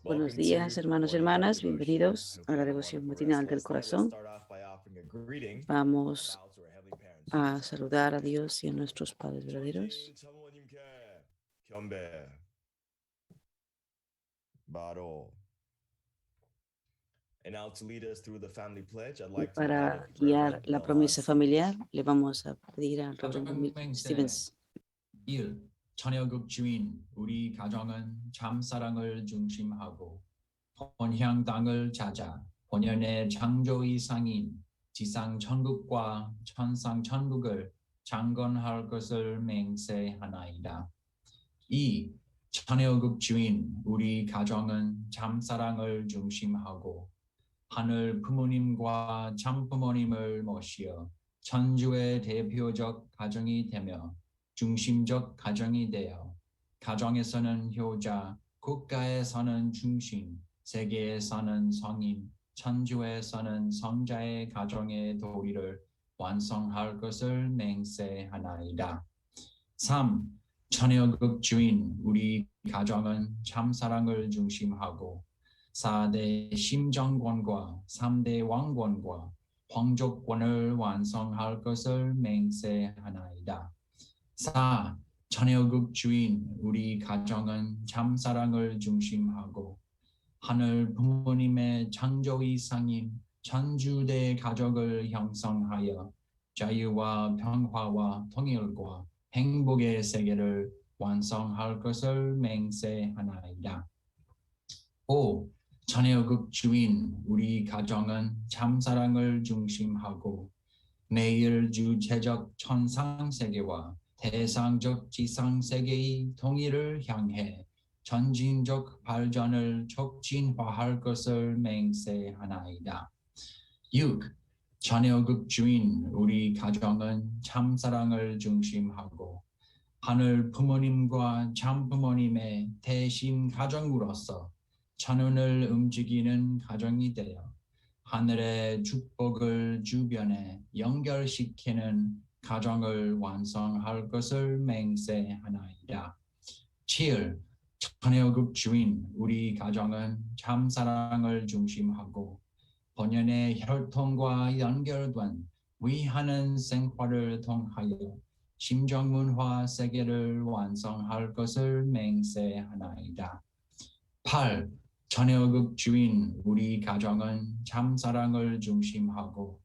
Buenos días, hermanos y hermanas. Bienvenidos a la devoción matinal del corazón. Vamos a saludar a Dios y a nuestros padres verdaderos. Y para guiar la promesa familiar, le vamos a pedir al reverendo Milton Stevens. 천여국 주인 우리 가정은 참사랑을 중심하고 본향 땅을 찾아 본연의 창조의 상인 지상 천국과 천상 천국을 창건할 것을 맹세하나이다. 이 천여국 주인 우리 가정은 참사랑을 중심하고 하늘 부모님과 참부모님을 모시어 천주의 대표적 가정이 되며 중심적 가정이 되어 가정에서는 효자, 국가에서는 중심, 세계에서는 성인, 천주에서는 성자의 가정의 도리를 완성할 것을 맹세하나이다. 3. 천여국 주인 우리 가정은 참사랑을 중심하고 4대 심정권과 3대 왕권과皇族권을 완성할 것을 맹세하나이다. 4. 천여국 주인 우리 가정은 참사랑을 중심하고 하늘 부모님의 창조의 상인 천주대 가족을 형성하여 자유와 평화와 통일과 행복의 세계를 완성할 것을 맹세하나이다. 5. 천여국 주인 우리 가정은 참사랑을 중심하고 매일 주체적 천상세계와 대상적 지상세계의 통일을 향해 전진적 발전을 촉진화할 것을 맹세하나이다. 6. 천여국 주인 우리 가정은 참사랑을 중심하고 하늘 부모님과 참부모님의 대신 가정으로서 천운을 움직이는 가정이 되어 하늘의 축복을 주변에 연결시키는 가정을 완성할 것을 맹세하나이다. 7. 천여국 주인 우리 가정은 참사랑을 중심하고 본연의 혈통과 연결된 위하는 생활을 통하여 심정문화 세계를 완성할 것을 맹세하나이다. 8. 천여국 주인 우리 가정은 참사랑을 중심하고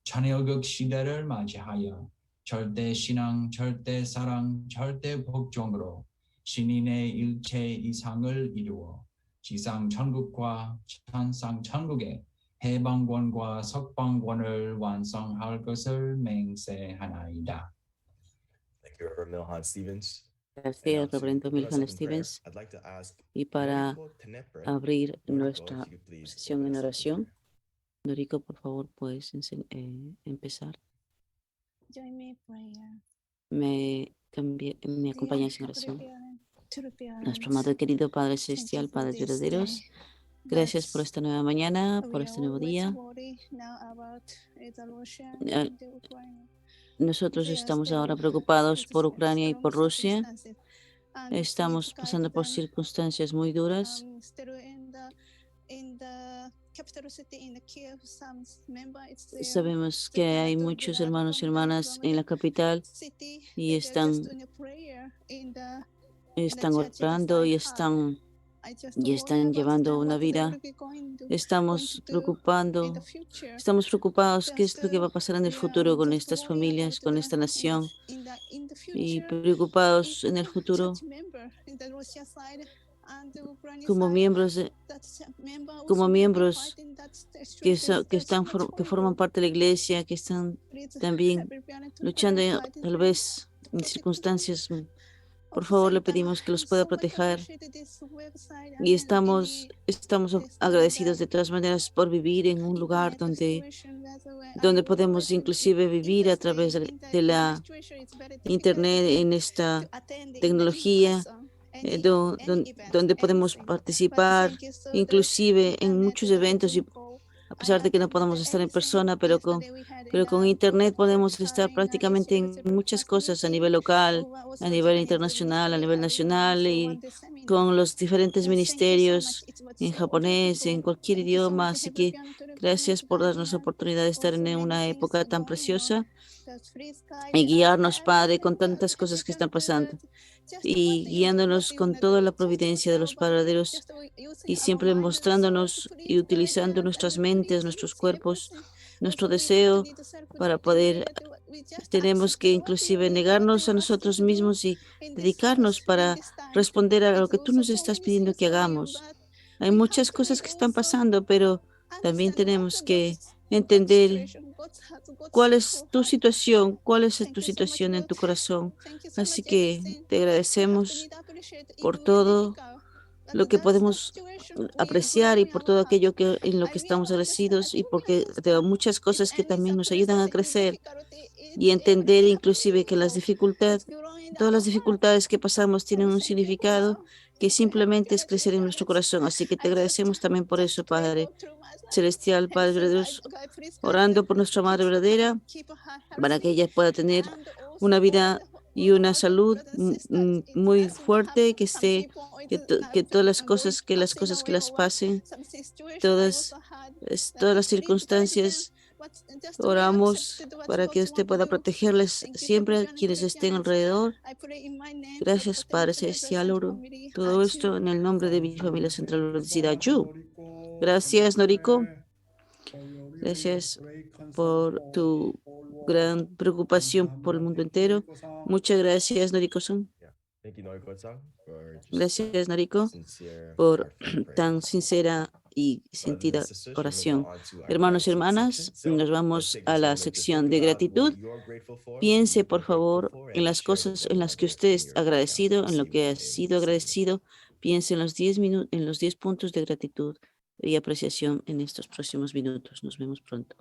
천여국 시대를 맞이하여 절대 신앙, 절대 사랑, 절대 복종으로 신인의 일체 이상을 이루어 지상 천국과 천상 천국의 해방권과 석방권을 완성할 것을 맹세하나이다. Gracias, reverendo Milton Stevens. Y para abrir nuestra sesión en oración, Noriko, por favor, puedes empezar. Me acompañas en oración. Nuestro amado y querido Padre Celestial, Padres verdaderos, gracias por esta nueva mañana, por este nuevo día. Nosotros estamos ahora preocupados por Ucrania y por Rusia. Estamos pasando por circunstancias muy duras. Sabemos que hay muchos hermanos y hermanas en la capital y están orando y están llevando una vida. Estamos preocupados qué es lo que va a pasar en el futuro con estas familias, con esta nación, y preocupados en el futuro como miembros que forman parte de la iglesia, que están también luchando tal vez en circunstancias. Por favor, le pedimos que los pueda proteger y estamos agradecidos de todas maneras por vivir en un lugar donde podemos inclusive vivir a través de la internet, en esta tecnología, donde podemos participar inclusive en muchos eventos, y a pesar de que no podamos estar en persona, pero con internet podemos estar prácticamente en muchas cosas a nivel local, a nivel internacional, a nivel nacional, y con los diferentes ministerios en japonés, en cualquier idioma. Así que gracias por darnos la oportunidad de estar en una época tan preciosa y guiarnos, Padre, con tantas cosas que están pasando y guiándonos con toda la providencia de los paraderos y siempre mostrándonos y utilizando nuestras mentes, nuestros cuerpos, nuestro deseo para poder, tenemos que inclusive negarnos a nosotros mismos y dedicarnos para responder a lo que tú nos estás pidiendo que hagamos. Hay muchas cosas que están pasando, pero también tenemos que entender cuál es tu situación, cuál es tu situación en tu corazón. Así que te agradecemos por todo lo que podemos apreciar y por todo aquello que en lo que estamos agradecidos y porque de muchas cosas que también nos ayudan a crecer y entender inclusive que todas las dificultades que pasamos tienen un significado que simplemente es crecer en nuestro corazón. Así que te agradecemos también por eso, Padre Celestial, Padre Dios, orando por nuestra Madre verdadera para que ella pueda tener una vida y una salud muy fuerte, que esté, que todas las cosas que las pasen, todas las circunstancias, oramos para que usted pueda protegerles siempre a quienes estén alrededor. Gracias, Padre Celestial, oro todo esto en el nombre de mi familia central, bendecida Yu. Gracias, Noriko. Gracias por tu gran preocupación por el mundo entero. Muchas gracias, Noriko-san. Yeah. Thank you, Noriko-san, for just Gracias, Noriko, sincere, por heartfelt tan prayers. sincera y Brothers and sentida sisters, we're gonna go oración. on to our Hermanos y gratitude hermanas, section. So nos let's vamos take a this la moment to sección think de about what gratitud. you're grateful for, what Piense, you've por been grateful favor, for, en and las share with cosas one en las que another usted in es your agradecido, en lo received que ha in sido this moment. agradecido. Piense en los 10 puntos de gratitud y apreciación en estos próximos minutos. Nos vemos pronto.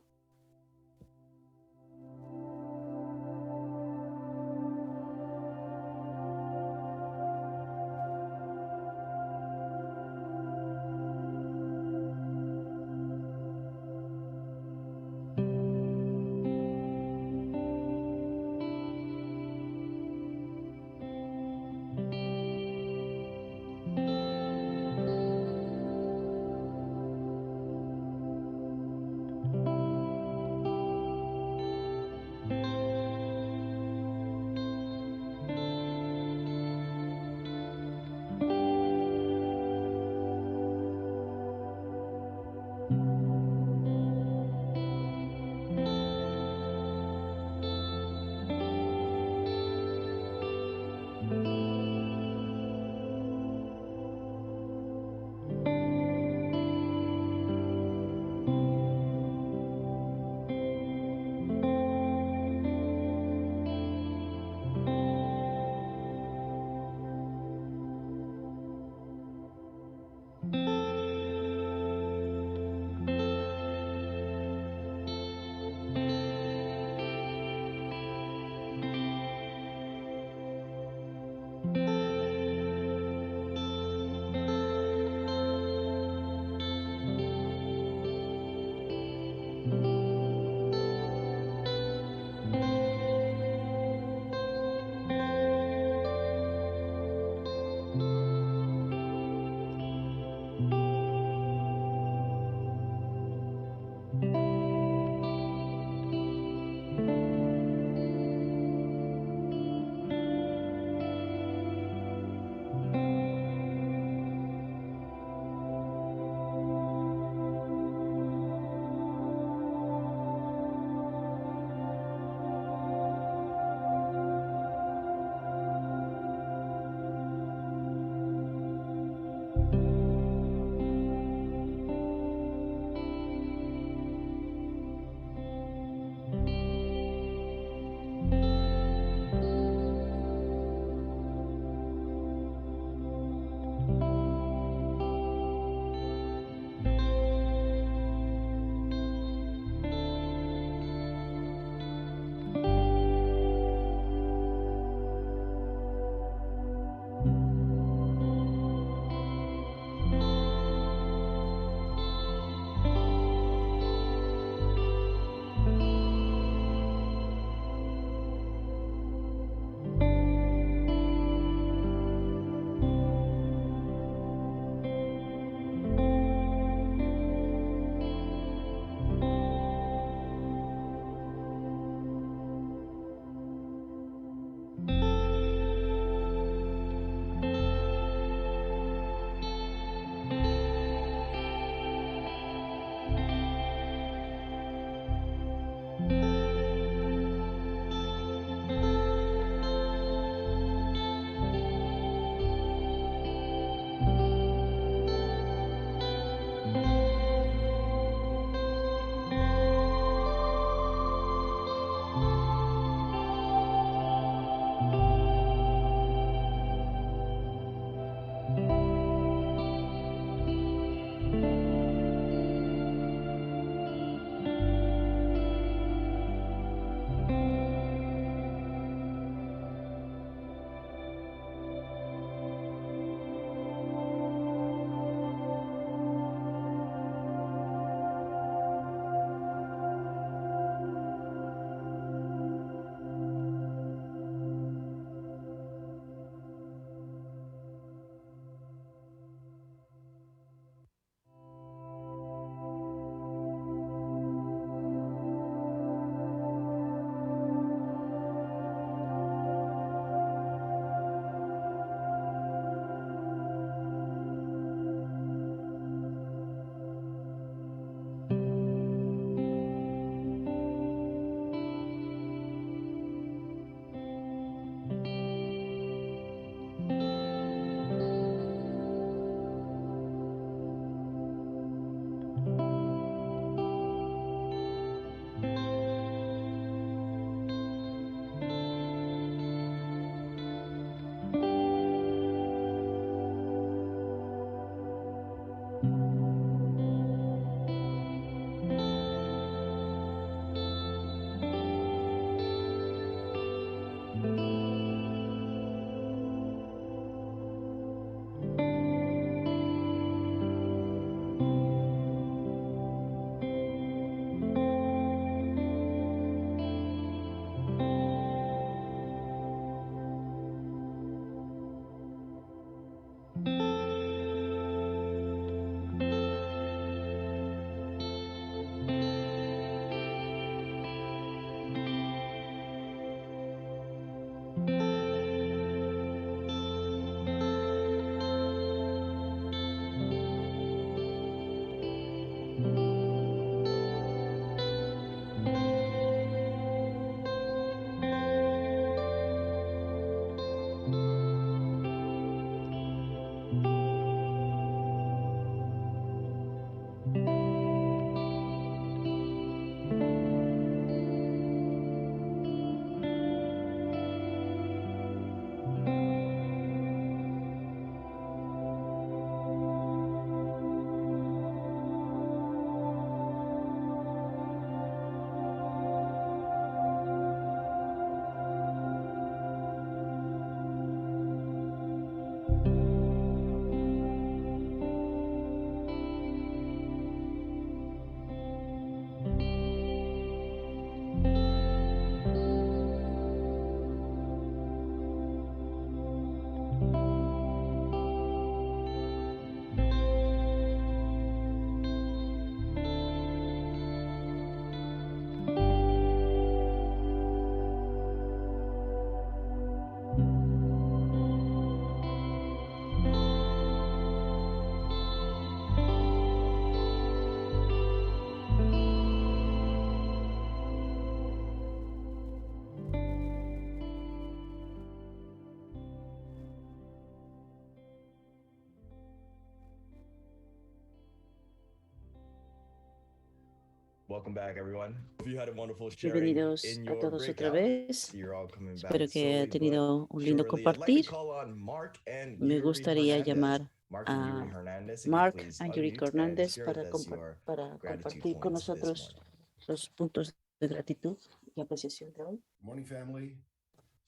Welcome back, everyone. Hope you had a wonderful sharing Bienvenidos in a your todos otra breakout. vez. See you're all coming back Espero que haya slowly but tenido un lindo surely. I'd like to compartir. call on Mark and Me Yuri gustaría Hernandez. llamar Mark and Yuri a Hernandez, if you Mark please y Yuri unmute and Hernández share para, with us your para gratitude compartir con points this nosotros morning. los puntos de gratitud y apreciación de hoy. Morning, family.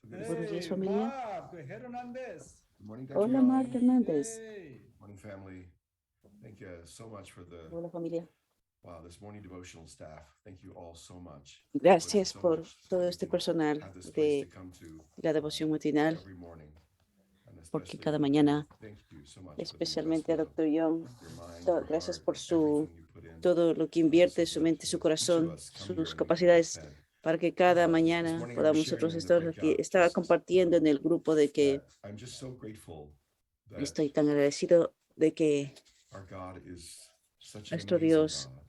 So good to Buenos see días, you. familia. Mark Hernández. Good morning, Hola, Dr. Mark Young. Hernández. Yay. Morning, family. Thank you so much for the Hola, familia. this morning devotional staff. Thank you all so much. Gracias por todo este personal de la devoción matinal, every morning. And porque especially, cada mañana, thank you so much for the especialmente a investment Dr. Young, of your mind, your gracias heart, por su everything you put in, todo lo que invierte, so su that mente, su each of corazón, us come here sus and we can be capacidades, fed. para que cada This mañana morning I was podamos sharing nosotros in the estar aquí. breakout Estaba just, compartiendo en el grupo de que that I'm just so grateful that estoy tan agradecido de que our God is such an nuestro amazing Dios God.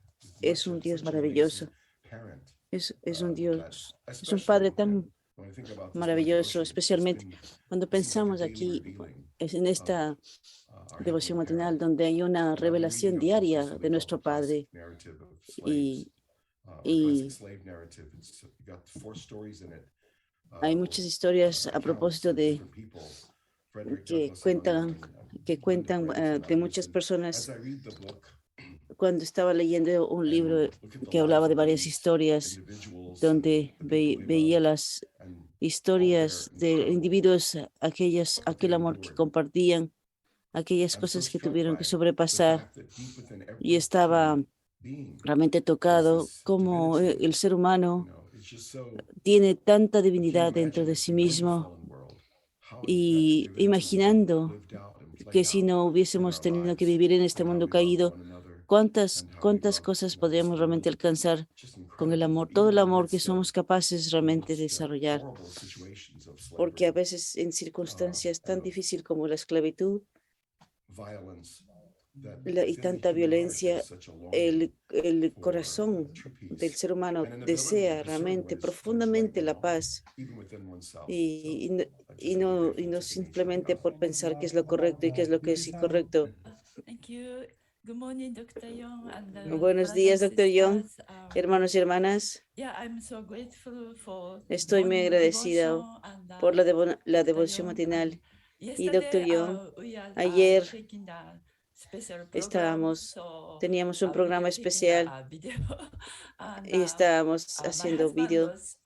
He's es un Dios such an maravilloso. amazing parent. Es un Dios, es un Especially Padre tan when I think about this maravilloso, devotion, especialmente cuando it seems like a pensamos daily aquí revealing en esta our devoción Heavenly matinal Parent. donde hay una And I've been revelación reading a book diaria recently de called nuestro The Classic Padre Narrative of y, Slaves, or y Classic Slave Narrative. It's got 4 stories in it. hay muchas historias a Accounts propósito of de different people. Frederick que Douglass, among cuentan, them, and que cuentan Linda Craig, de and muchas others. And personas. as I read the book, Cuando estaba leyendo un and libro look at the que hablaba lives de of varias these historias, individuals donde and the people they veía loved, las and historias all de their incredible individuos, what aquel they amor que endured. compartían, aquellas I'm so cosas que struck tuvieron by que the sobrepasar, fact that deep within y every estaba human being realmente there's tocado this como divinity. el ser You humano know, it's just so tiene tanta you can't divinidad dentro imagine de if sí before the mismo, fallen world, how that y divinity would have imaginando been lived out and que played si out no in hubiésemos our tenido que lives, vivir en este and how mundo we love caído, one another, cuántas and how we cuántas love, cosas this podríamos realmente world. alcanzar Just con el incredible. amor, Even todo in el the amor que midst of somos capaces the realmente de most desarrollar, horrible situations of porque a slavery, veces en circunstancias tan and of difíciles como la esclavitud violence, that y within the tanta human heart violencia, there's such a longing el for corazón true del peace ser humano and an ability to desea discern realmente what is right profundamente la and wrong, paz even within oneself. y, y So no, I'm y just really no, y grateful no to be in simplemente Chicago. por pensar qué es lo correcto y qué es lo que es incorrecto. Thank you. Good morning, Dr. Young and Buenos días, Dr. Young, sisters. hermanos y hermanas. Yeah, I'm so grateful for Estoy muy morning agradecida devotion and, por la Dr. devoción Young. matinal. Y Yesterday, Dr. Young, we are ayer taking the special program, teníamos un we programa are taking the, especial video. And, y estábamos my haciendo husband vídeo. was,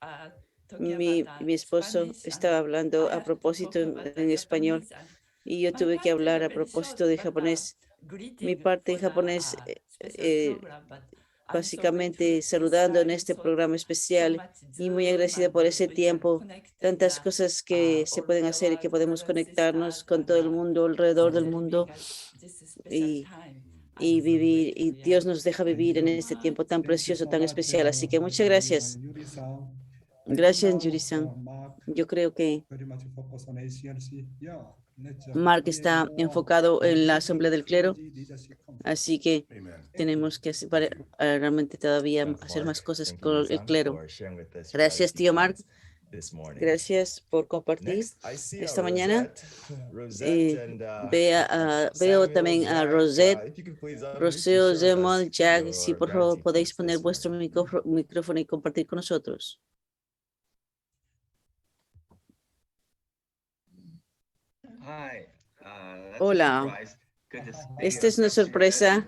talking about, Mi esposo Spanish, and estaba hablando I a have to propósito talk about the en español Japanese, and y yo my tuve que part is hablar a very propósito short, de but, japonés. Mi greeting parte en for the, japonés, special program, but I'm so básicamente grateful saludando en this este time, programa so especial much y muy Zoom agradecida por and ese we can tiempo, connect tantas the, cosas que se all pueden over the hacer y que world, podemos brothers, conectarnos sisters, con and, todo el mundo, alrededor del living mundo at this special y, time. y I'm so vivir, y grateful, yeah. Dios nos deja Thank vivir en you. este tiempo tan Thank you precioso, so tan much, especial. Así que muchas gracias. Yuri-san. Gracias, Now, Yuri-san. Mark Yo creo que very much focus on ACLC. Yeah, let's Mark create está more enfocado en la motivating Asamblea del Clero, theology leadership conference. así que Amen. tenemos que hacer Thank you. realmente todavía Thanks, hacer más Mark. cosas Thank you, con el Yuri-san, clero. for sharing with us your Gracias, gratitude tío Mark. points this morning. Gracias por compartir Next, I see esta mañana. Rosette and, Veo Samuel, también a Jack, Rosette, if you could please unmute to Roseo, share with Zemol, us Jack. Si your por favor gratitude podéis points poner this vuestro morning. micrófono y compartir con nosotros. Hi. That's Hola. a surprise. Good to see Esta you. es una sorpresa.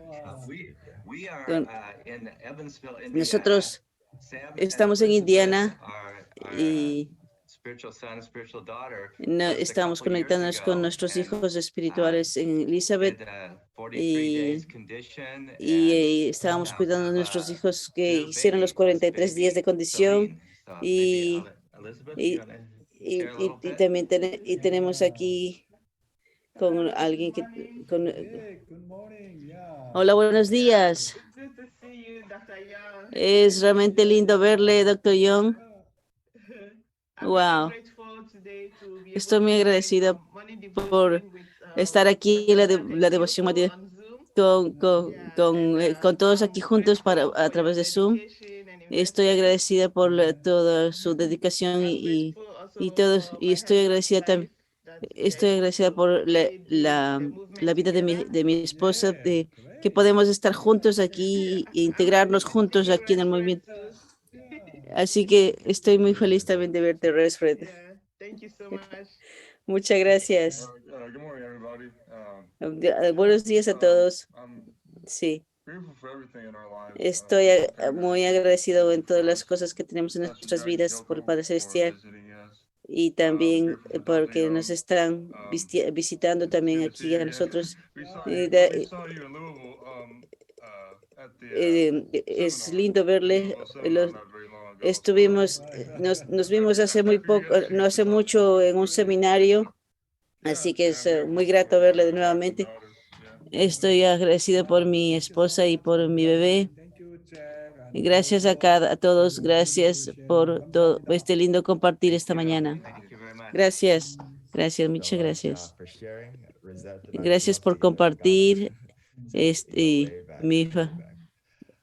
We are Con- in Evansville, Indiana. Nosotros Sam estamos and en Elizabeth, Indiana our, y spiritual son, spiritual daughter, estamos just a couple years conectándonos con ago, nuestros and, hijos espirituales en Elizabeth did a 43 y, days condition, y and estábamos now cuidando de have nuestros a hijos que new hicieron los baby, 43 días de baby condición Celine. So y, maybe Elizabeth, y, you want to share a little y bit? también tenemos aquí con alguien que... Hey, good morning. Yeah. Hola, buenos días. Good to see you, Dr. Young. Es realmente lindo verle, Dr. Young. I'm Wow. really grateful today to be Estoy able muy to join agradecida the morning por devotion with, estar aquí en Dr. la devoción matinal on Zoom. con todos aquí I'm juntos grateful a for través your de Zoom. dedication and Estoy investment. agradecida por toda su dedicación I'm grateful also todos, for y my estoy husband's agradecida también. life that we are Estoy able agradecida to por lead the la movement vida together. de mi esposa, Yeah, great. que podemos estar juntos aquí e integrarnos juntos aquí en el movimiento. Así que estoy muy feliz también de verte, Resfred. Yeah, thank you so much. Muchas gracias. Good morning, everybody. Buenos días a todos. I'm Sí, grateful for everything in our lives. estoy muy agradecido en todas las cosas que tenemos en nuestras vidas por el Padre Celestial y también porque nos están visitando también aquí a nosotros. Es lindo verle. Nos vimos hace muy poco, no hace mucho en un seminario, así que es muy grato verle de nuevamente. Estoy agradecido por mi esposa y por mi bebé. Y gracias a todos, gracias por todo este lindo compartir esta mañana. Thank you very much. Gracias, muchas So much, gracias. for sharing. Rosette, and I'd Gracias love por to give it back. compartir. Way back, Mi way fa- back.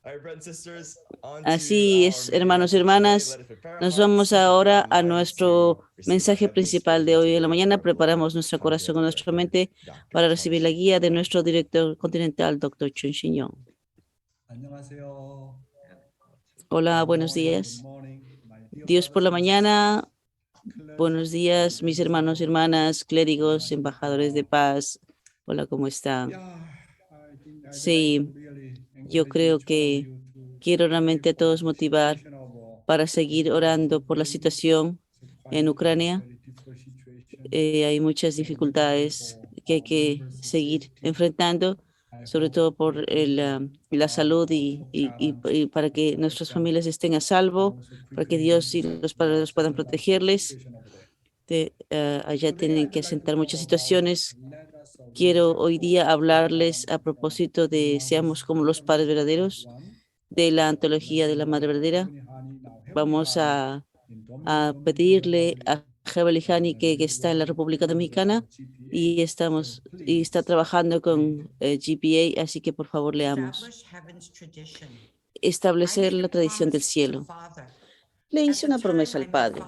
All right, brothers and sisters, on to Así our es, main hermanos y message today. hermanas, Let us prepare our nos hearts vamos and ahora prepare our a minds nuestro to receive the mensaje heavenly principal de spirit hoy en la into mañana. our Lord. Preparamos nuestro Our corazón y dear nuestra director, mente Dr. para Chun recibir la Shin guía de Yong. nuestro director continental, Dr. Chun Shin Yong. 안녕하세요. Hola, Good buenos morning, días. good morning, my dear Dios por la brothers and mañana. sisters, Buenos días, mis hermanos y hermanas, clérigos, embajadores de paz. Hola, ¿cómo están? Yeah, I think I'd Sí, like to really yo encourage creo each one of que you to quiero pray realmente a for todos the motivar situation of, para seguir orando por la Ukraine. situación It's en quite Ucrania. very difficult situation. Hay muchas So we pray dificultades for que hay our que members' seguir safety. enfrentando, I sobre hope todo por we can la salud y para que nuestras familias estén a salvo, para que Dios y los padres puedan protegerles. Allá tienen que asentar muchas situaciones. Quiero hoy día hablarles a propósito de seamos como los padres verdaderos, de la antología de la madre verdadera. Vamos a pedirle a Heavenly Hani que está en la República Dominicana y está trabajando con GPA, así que por favor leamos. Establecer la tradición del cielo. Le hice una promesa al Padre.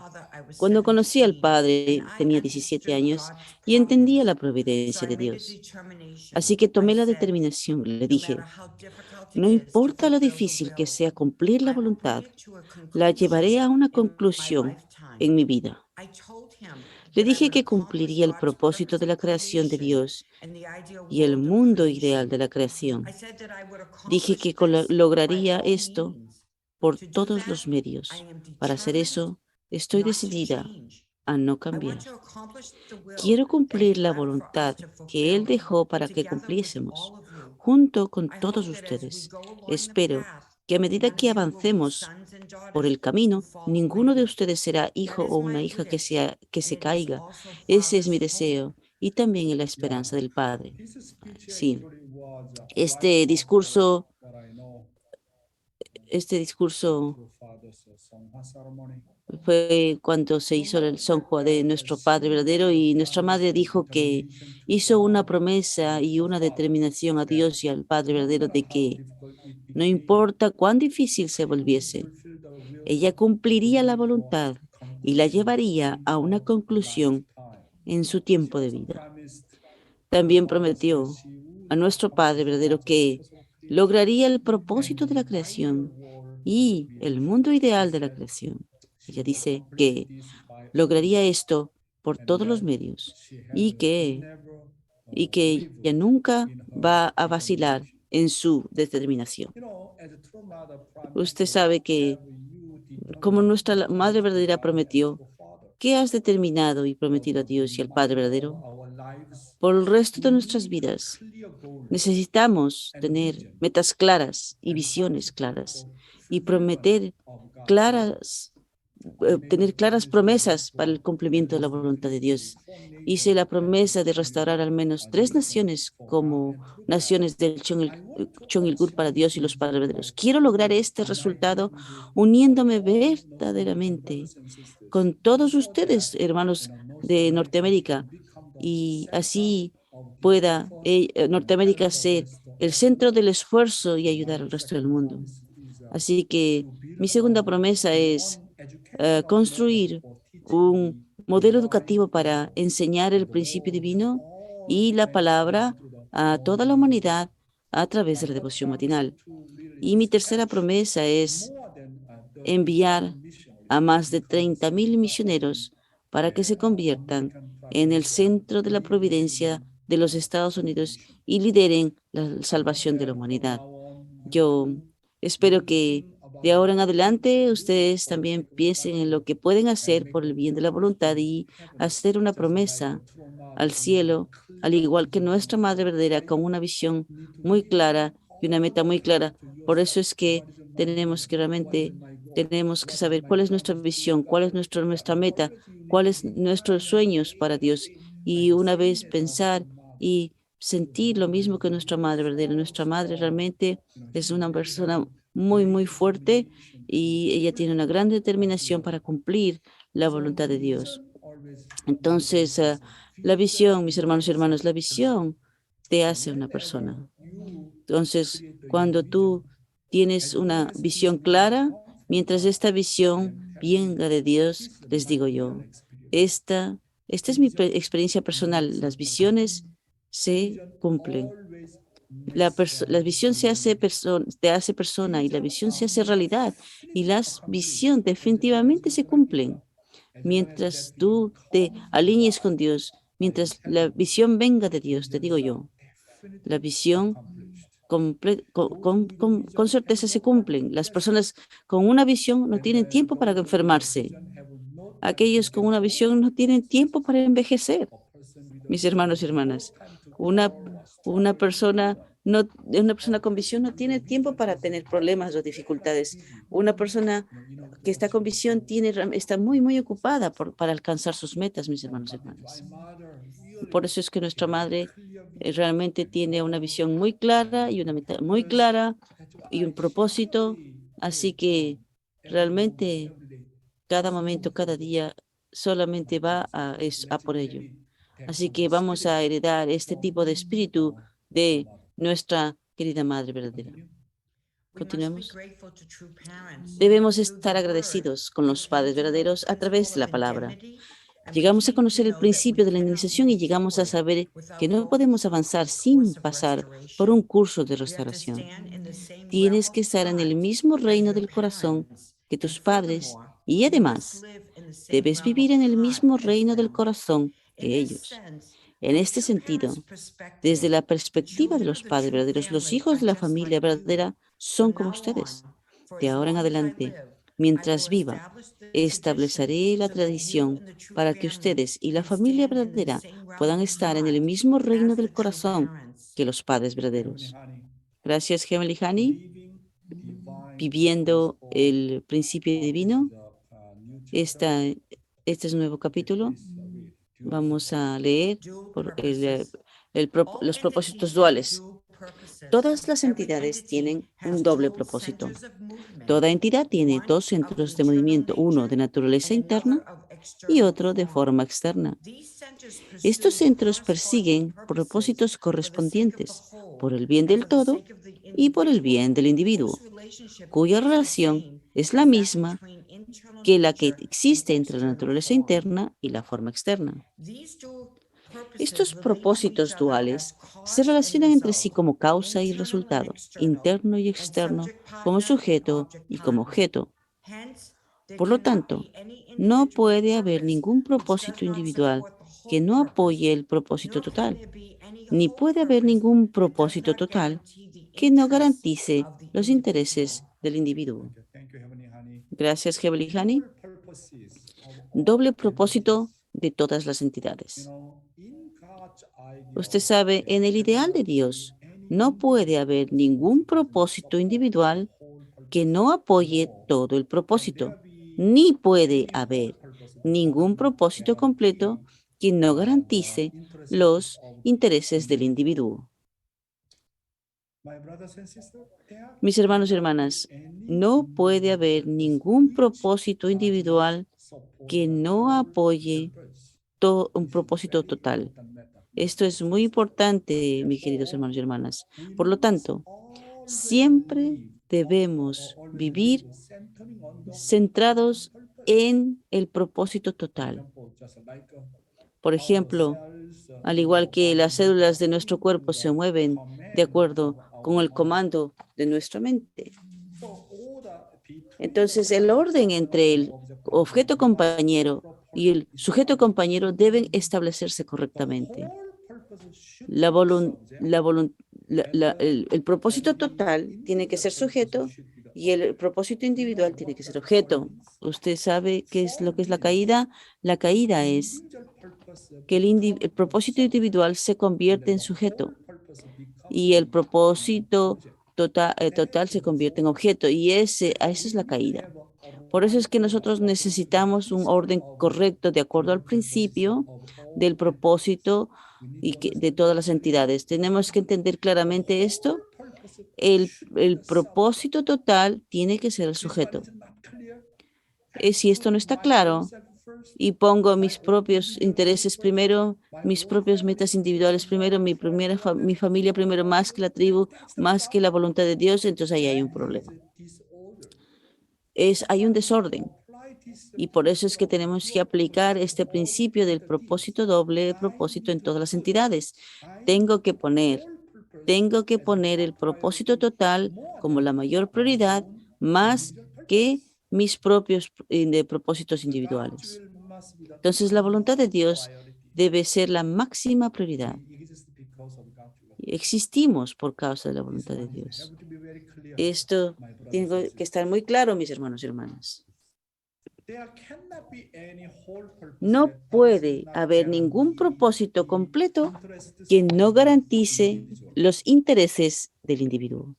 Cuando conocí al Padre tenía 17 años y entendía la providencia de Dios. Así que tomé la determinación, le dije, no importa lo difícil que sea cumplir la voluntad, la llevaré a una conclusión en mi vida. Le dije que cumpliría el propósito de la creación de Dios y el mundo ideal de la creación. Dije que lograría esto por todos los medios. Para hacer eso, estoy decidida a no cambiar. Quiero cumplir la voluntad que Él dejó para que cumpliésemos, junto con todos ustedes. Espero que a medida que avancemos por el camino, ninguno de ustedes será hijo o una hija que se caiga. Ese es mi deseo y también la esperanza del Padre. Sí, este discurso fue cuando se hizo el Songhua de nuestro Padre verdadero y nuestra madre dijo que hizo una promesa y una determinación a Dios y al Padre verdadero de que no importa cuán difícil se volviese, ella cumpliría la voluntad y la llevaría a una conclusión en su tiempo de vida. También prometió a nuestro Padre verdadero que lograría el propósito de la creación y el mundo ideal de la creación. Ella dice que lograría esto por todos los medios y que ella nunca va a vacilar en su determinación. Usted sabe que, como nuestra Madre verdadera prometió, ¿qué has determinado y prometido a Dios y al Padre verdadero? Por el resto de nuestras vidas, necesitamos tener metas claras y visiones claras y tener claras promesas para el cumplimiento de la voluntad de Dios. Hice la promesa de restaurar al menos 3 naciones como naciones del Chonilgur para Dios y los padres verdaderos. Quiero lograr este resultado uniéndome verdaderamente con todos ustedes, hermanos de Norteamérica, y así pueda Norteamérica ser el centro del esfuerzo y ayudar al resto del mundo. Así que mi segunda promesa es construir un modelo educativo para enseñar el principio divino y la palabra a toda la humanidad a través de la devoción matinal. Y mi tercera promesa es enviar a más de 30,000 misioneros para que se conviertan en el centro de la providencia de los Estados Unidos y lideren la salvación de la humanidad. Yo espero que de ahora en adelante ustedes también piensen en lo que pueden hacer por el bien de la voluntad y hacer una promesa al cielo, al igual que nuestra Madre verdadera, con una visión muy clara y una meta muy clara. Por eso es que tenemos que saber cuál es nuestra visión, cuál es nuestra meta, cuáles nuestros sueños para Dios. Y una vez pensar y sentir lo mismo que nuestra Madre verdadera. Nuestra Madre realmente es una persona muy, muy fuerte y ella tiene una gran determinación para cumplir la voluntad de Dios. Entonces, la visión, mis hermanos y hermanas, la visión te hace una persona. Entonces, cuando tú tienes una visión clara, mientras esta visión venga de Dios, les digo yo, esta es mi experiencia personal. Las visiones se cumplen. La visión te hace persona y la visión se hace realidad. Y las visión definitivamente se cumplen. Mientras tú te alinees con Dios, mientras la visión venga de Dios, te digo yo, la visión con certeza se cumplen. Las personas con una visión no tienen tiempo para enfermarse. Aquellos con una visión no tienen tiempo para envejecer. Mis hermanos y hermanas, una persona con visión no tiene tiempo para tener problemas o dificultades. Una persona que está con visión está muy, muy ocupada para alcanzar sus metas, mis hermanos y hermanas. Por eso es que nuestra madre realmente tiene una visión muy clara y una meta muy clara y un propósito. Así que realmente cada momento, cada día, solamente va a por ello. Así que vamos a heredar este tipo de espíritu de nuestra querida Madre verdadera. Continuemos. Debemos estar agradecidos con los padres verdaderos a través de la palabra. Llegamos a conocer el principio de la indemnización y llegamos a saber que no podemos avanzar sin pasar por un curso de restauración. Tienes que estar en el mismo reino del corazón que tus padres y además debes vivir en el mismo reino del corazón que ellos. En este sentido, desde la perspectiva de los padres verdaderos, los hijos de la familia verdadera son como ustedes. De ahora en adelante, mientras viva, estableceré la tradición para que ustedes y la familia verdadera puedan estar en el mismo reino del corazón que los padres verdaderos. Gracias, Heavenly Honey. Viviendo el principio divino. Este es un nuevo capítulo. Vamos a leer los propósitos duales. Todas las entidades tienen un doble propósito. Toda entidad tiene dos centros de movimiento, uno de naturaleza interna y otro de forma externa. Estos centros persiguen propósitos correspondientes por el bien del todo y por el bien del individuo, cuya relación es la misma que la que existe entre la naturaleza interna y la forma externa. Estos propósitos duales se relacionan entre sí como causa y resultado, interno y externo, como sujeto y como objeto. Por lo tanto, no puede haber ningún propósito individual que no apoye el propósito total, ni puede haber ningún propósito total que no garantice los intereses del individuo. Gracias, Heavenly Honey. Doble propósito de todas las entidades. Usted sabe, en el ideal de Dios, no puede haber ningún propósito individual que no apoye todo el propósito, ni puede haber ningún propósito completo que no garantice los intereses del individuo. Mis hermanos y hermanas, no puede haber ningún propósito individual que no apoye un propósito total. Esto es muy importante, mis queridos hermanos y hermanas. Por lo tanto, siempre debemos vivir centrados en el propósito total. Por ejemplo, al igual que las células de nuestro cuerpo se mueven de acuerdo con el comando de nuestra mente. So order between Entonces, el orden entre el objeto compañero y el sujeto compañero deben establecerse correctamente. El propósito total tiene que ser sujeto y el propósito individual tiene que ser objeto. ¿Usted sabe qué es lo que es la caída? La caída es que el propósito individual se convierte en sujeto y el propósito total se convierte en objeto, y esa es la caída. Por eso es que nosotros necesitamos un orden correcto de acuerdo al principio del propósito de todas las entidades. Tenemos que entender claramente esto. El propósito total tiene que ser el sujeto. Si esto no está claro y pongo mis propios intereses primero, mis propias metas individuales primero, mi familia primero, más que la tribu, más que la voluntad de Dios, entonces ahí hay un problema. Hay un desorden. Y por eso es que tenemos que aplicar este principio del propósito doble, propósito en todas las entidades. Tengo que poner el propósito total como la mayor prioridad, más que mis propios propósitos individuales. Entonces, la voluntad de Dios debe ser la máxima prioridad. Existimos por causa de la voluntad de Dios. Esto tiene que estar muy claro, mis hermanos y hermanas. No puede haber ningún propósito completo que no garantice los intereses del individuo.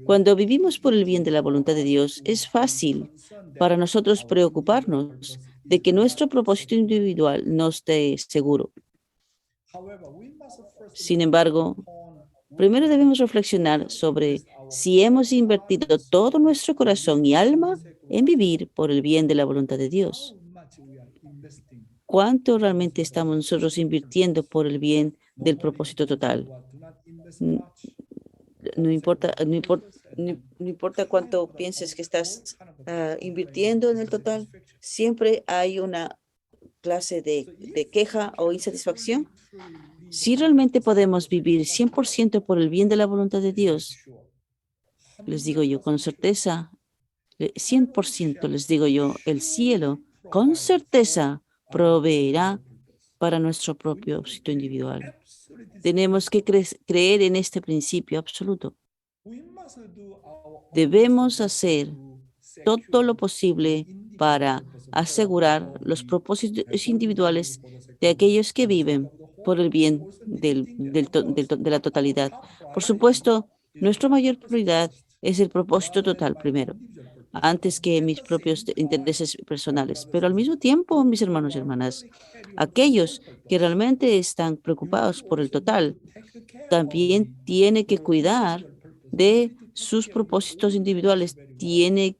Cuando vivimos por el bien de la voluntad de Dios, es fácil para nosotros preocuparnos de que nuestro propósito individual no esté seguro. Sin embargo, primero debemos reflexionar sobre si hemos invertido todo nuestro corazón y alma en vivir por el bien de la voluntad de Dios. ¿Cuánto realmente estamos nosotros invirtiendo por el bien del propósito total? No importa cuánto pienses que estás invirtiendo en el total, siempre hay una clase de queja o insatisfacción. Si realmente podemos vivir 100% por el bien de la voluntad de Dios, les digo yo con certeza, 100% les digo yo, el cielo con certeza proveerá para nuestro propio propósito individual. Tenemos que creer en este principio absoluto. Debemos hacer todo lo posible para asegurar los propósitos individuales de aquellos que viven por el bien de la totalidad. Por supuesto, nuestra mayor prioridad es el propósito total primero, antes que mis propios intereses personales. Pero al mismo tiempo, mis hermanos y hermanas, aquellos que realmente están preocupados por el total, también tienen que cuidar de sus propósitos individuales, tiene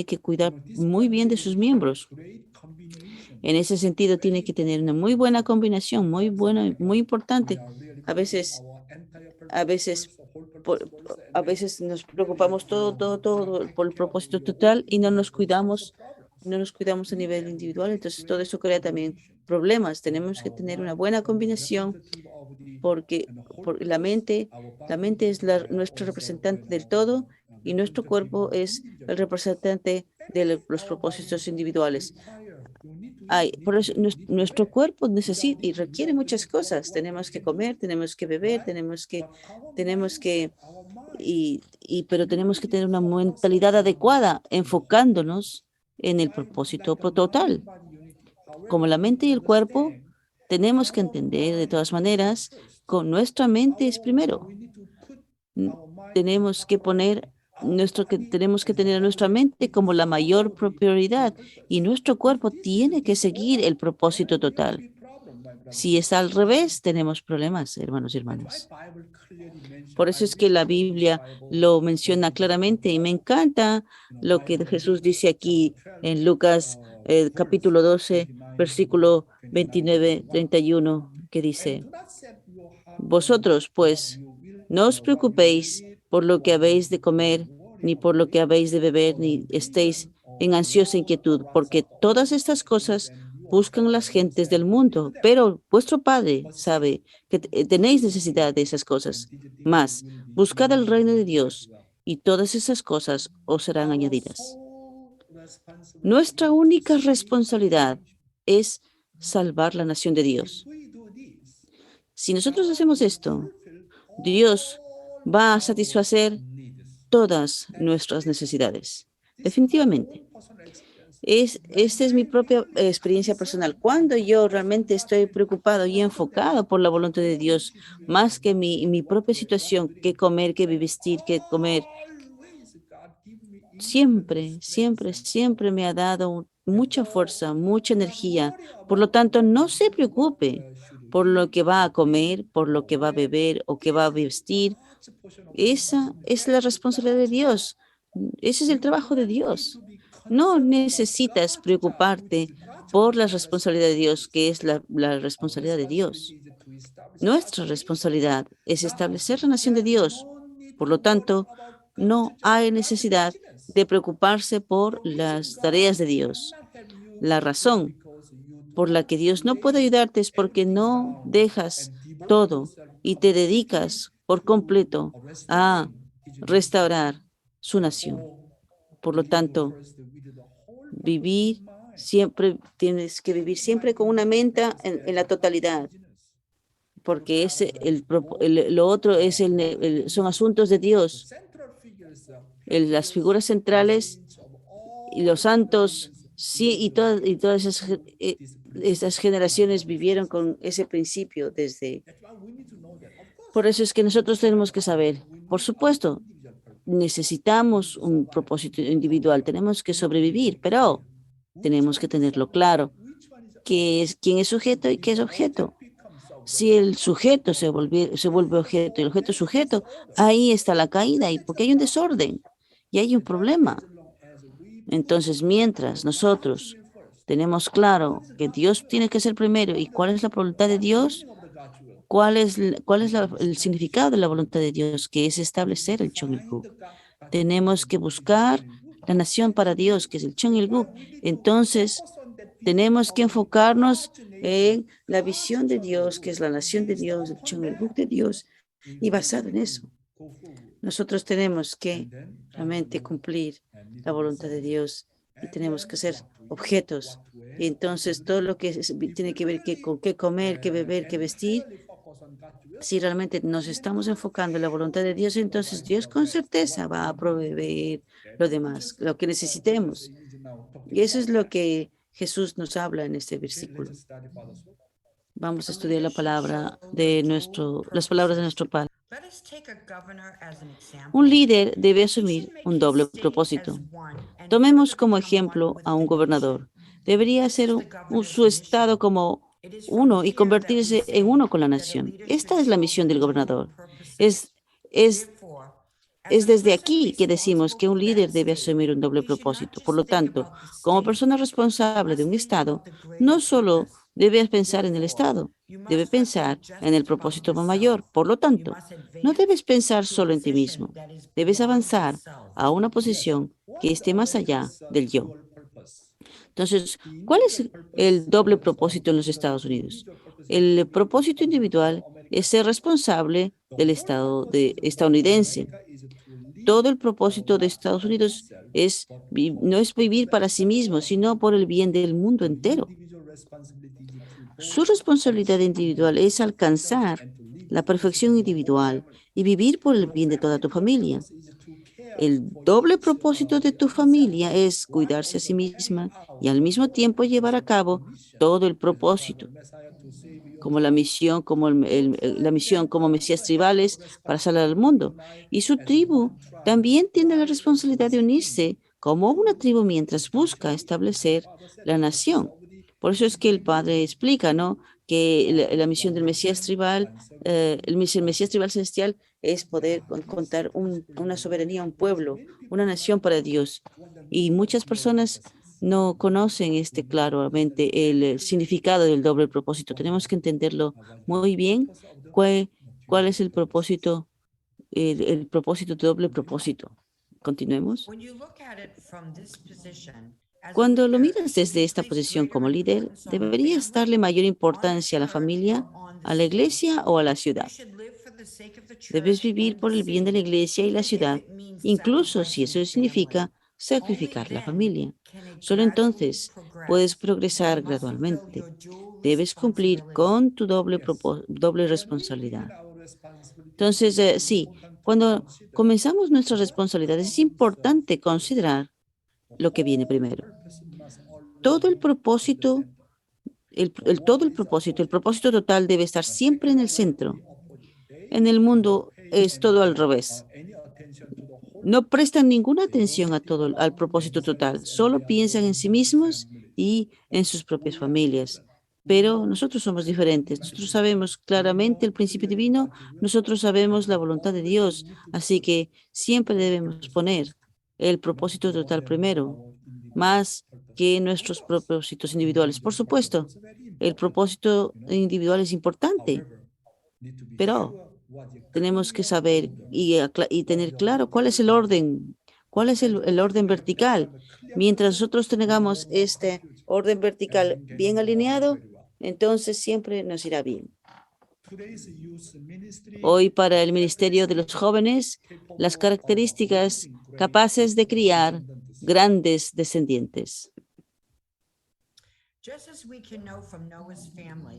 que cuidar muy bien de sus miembros. En ese sentido, tiene que tener una muy buena combinación, muy buena, muy importante. A veces nos preocupamos todo por el propósito total y no nos cuidamos a nivel individual. Entonces, todo eso crea también problemas. Tenemos que tener una buena combinación porque la mente es nuestro representante del todo y nuestro cuerpo es el representante de los propósitos individuales. Por eso nuestro cuerpo necesita y requiere muchas cosas. Tenemos que comer, tenemos que beber, pero tenemos que tener una mentalidad adecuada, enfocándonos en el propósito total. Como la mente y el cuerpo, tenemos que entender de todas maneras, con nuestra mente es primero. Tenemos que tener a nuestra mente como la mayor prioridad y nuestro cuerpo tiene que seguir el propósito total. Si es al revés, tenemos problemas, hermanos y hermanas. Por eso es que la Biblia lo menciona claramente y me encanta lo que Jesús dice aquí en Lucas capítulo 12, versículo 29-31, que dice: vosotros, pues, no os preocupéis por lo que habéis de comer, ni por lo que habéis de beber, ni estéis en ansiosa inquietud, porque todas estas cosas buscan las gentes del mundo, pero vuestro Padre sabe que tenéis necesidad de esas cosas. Más, buscad el reino de Dios y todas esas cosas os serán añadidas. Nuestra única responsabilidad es salvar la nación de Dios. Si nosotros hacemos esto, Dios va a satisfacer todas nuestras necesidades. Definitivamente. Esta es mi propia experiencia personal. Cuando yo realmente estoy preocupado y enfocado por la voluntad de Dios, más que mi propia situación, qué comer, qué vestir, qué comer, siempre me ha dado mucha fuerza, mucha energía. Por lo tanto, no se preocupe por lo que va a comer, por lo que va a beber o que va a vestir. Esa es la responsabilidad de Dios. Ese es el trabajo de Dios. No necesitas preocuparte por la responsabilidad de Dios, que es la responsabilidad de Dios. Nuestra responsabilidad es establecer la nación de Dios. Por lo tanto, no hay necesidad de preocuparse por las tareas de Dios. La razón por la que Dios no puede ayudarte es porque no dejas todo y te dedicas por completo a restaurar su nación. Por lo tanto, tienes que vivir siempre con una mente en la totalidad, porque lo otro es son asuntos de Dios. Las figuras centrales y los santos, sí, y todas esas generaciones vivieron con ese principio desde. Por eso es que nosotros tenemos que saber, por supuesto, necesitamos un propósito individual, tenemos que sobrevivir, pero tenemos que tenerlo claro, quién es sujeto y qué es objeto. Si el sujeto se vuelve objeto y el objeto es sujeto, ahí está la caída, y porque hay un desorden y hay un problema. Entonces, mientras nosotros tenemos claro que Dios tiene que ser primero y cuál es la voluntad de Dios, cuál es el significado de la voluntad de Dios, que es establecer el Chon-il-guk. Tenemos que buscar la nación para Dios, que es el Chon-il-guk. Entonces, tenemos que enfocarnos en la visión de Dios, que es la nación de Dios, el Chon-il-guk de Dios, y basado en eso, nosotros tenemos que realmente cumplir la voluntad de Dios y tenemos que ser objetos. Y entonces, todo lo que tiene que ver con qué comer, qué beber, qué vestir, si realmente nos estamos enfocando en la voluntad de Dios, entonces Dios con certeza va a proveer lo demás, lo que necesitemos. Y eso es lo que Jesús nos habla en este versículo. Vamos a estudiar las palabras de nuestro Padre. Un líder debe asumir un doble propósito. Tomemos como ejemplo a un gobernador. Debería hacer su estado como uno y convertirse en uno con la nación. Esta es la misión del gobernador. Es desde aquí que decimos que un líder debe asumir un doble propósito. Por lo tanto, como persona responsable de un Estado, no solo debes pensar en el Estado, debe pensar en el propósito mayor. Por lo tanto, no debes pensar solo en ti mismo. Debes avanzar a una posición que esté más allá del yo. Entonces, ¿cuál es el doble propósito en los Estados Unidos? El propósito individual es ser responsable del Estado estadounidense. Todo el propósito de Estados Unidos no es vivir para sí mismo, sino por el bien del mundo entero. Su responsabilidad individual es alcanzar la perfección individual y vivir por el bien de toda tu familia. El doble propósito de tu familia es cuidarse a sí misma y al mismo tiempo llevar a cabo todo el propósito, como la misión como Mesías tribales para salvar al mundo. Y su tribu también tiene la responsabilidad de unirse como una tribu mientras busca establecer la nación. Por eso es que el Padre explica, ¿no?, que la misión del Mesías tribal, el Mesías tribal celestial es poder contar una soberanía, un pueblo, una nación para Dios. Y muchas personas no conocen claramente el significado del doble propósito. Tenemos que entenderlo muy bien. ¿Cuál es el propósito, el propósito de doble propósito? Continuemos. Cuando lo miras desde esta posición como líder, deberías darle mayor importancia a la familia, a la iglesia o a la ciudad. Debes vivir por el bien de la iglesia y la ciudad, incluso si eso significa sacrificar la familia. Solo entonces puedes progresar gradualmente. Debes cumplir con tu doble responsabilidad. Entonces, sí, cuando comenzamos nuestras responsabilidades es importante considerar lo que viene primero. Todo el propósito, el propósito total debe estar siempre en el centro. En el mundo es todo al revés. No prestan ninguna atención al propósito total, solo piensan en sí mismos y en sus propias familias. Pero nosotros somos diferentes. Nosotros sabemos claramente el principio divino, nosotros sabemos la voluntad de Dios, así que siempre debemos poner el propósito total primero, más que nuestros propósitos individuales. Por supuesto, el propósito individual es importante, pero tenemos que saber y tener claro cuál es el orden, cuál es el orden vertical. Mientras nosotros tengamos este orden vertical bien alineado, entonces siempre nos irá bien. Hoy para el Ministerio de los Jóvenes, las características capaces de criar grandes descendientes.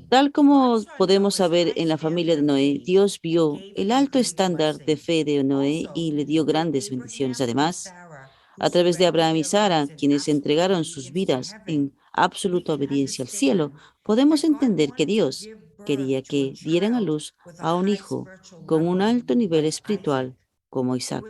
Tal como podemos saber en la familia de Noé, Dios vio el alto estándar de fe de Noé y le dio grandes bendiciones. Además, a través de Abraham y Sara, quienes entregaron sus vidas en absoluta obediencia al cielo, podemos entender que Dios quería que dieran a luz a un hijo con un alto nivel espiritual como Isaac.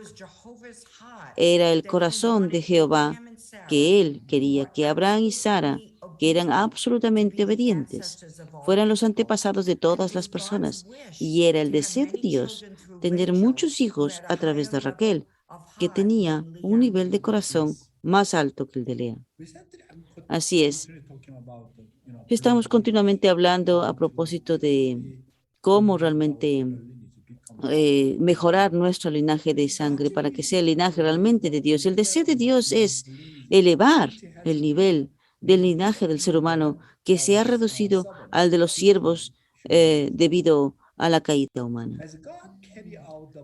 Era el corazón de Jehová que él quería que Abraham y Sara, que eran absolutamente obedientes, fueran los antepasados de todas las personas, y era el deseo de Dios tener muchos hijos a través de Raquel, que tenía un nivel de corazón más alto que el de Lea. Así es. Estamos continuamente hablando a propósito de cómo realmente mejorar nuestro linaje de sangre para que sea el linaje realmente de Dios. El deseo de Dios es elevar el nivel del linaje del ser humano que se ha reducido al de los siervos debido a la caída humana.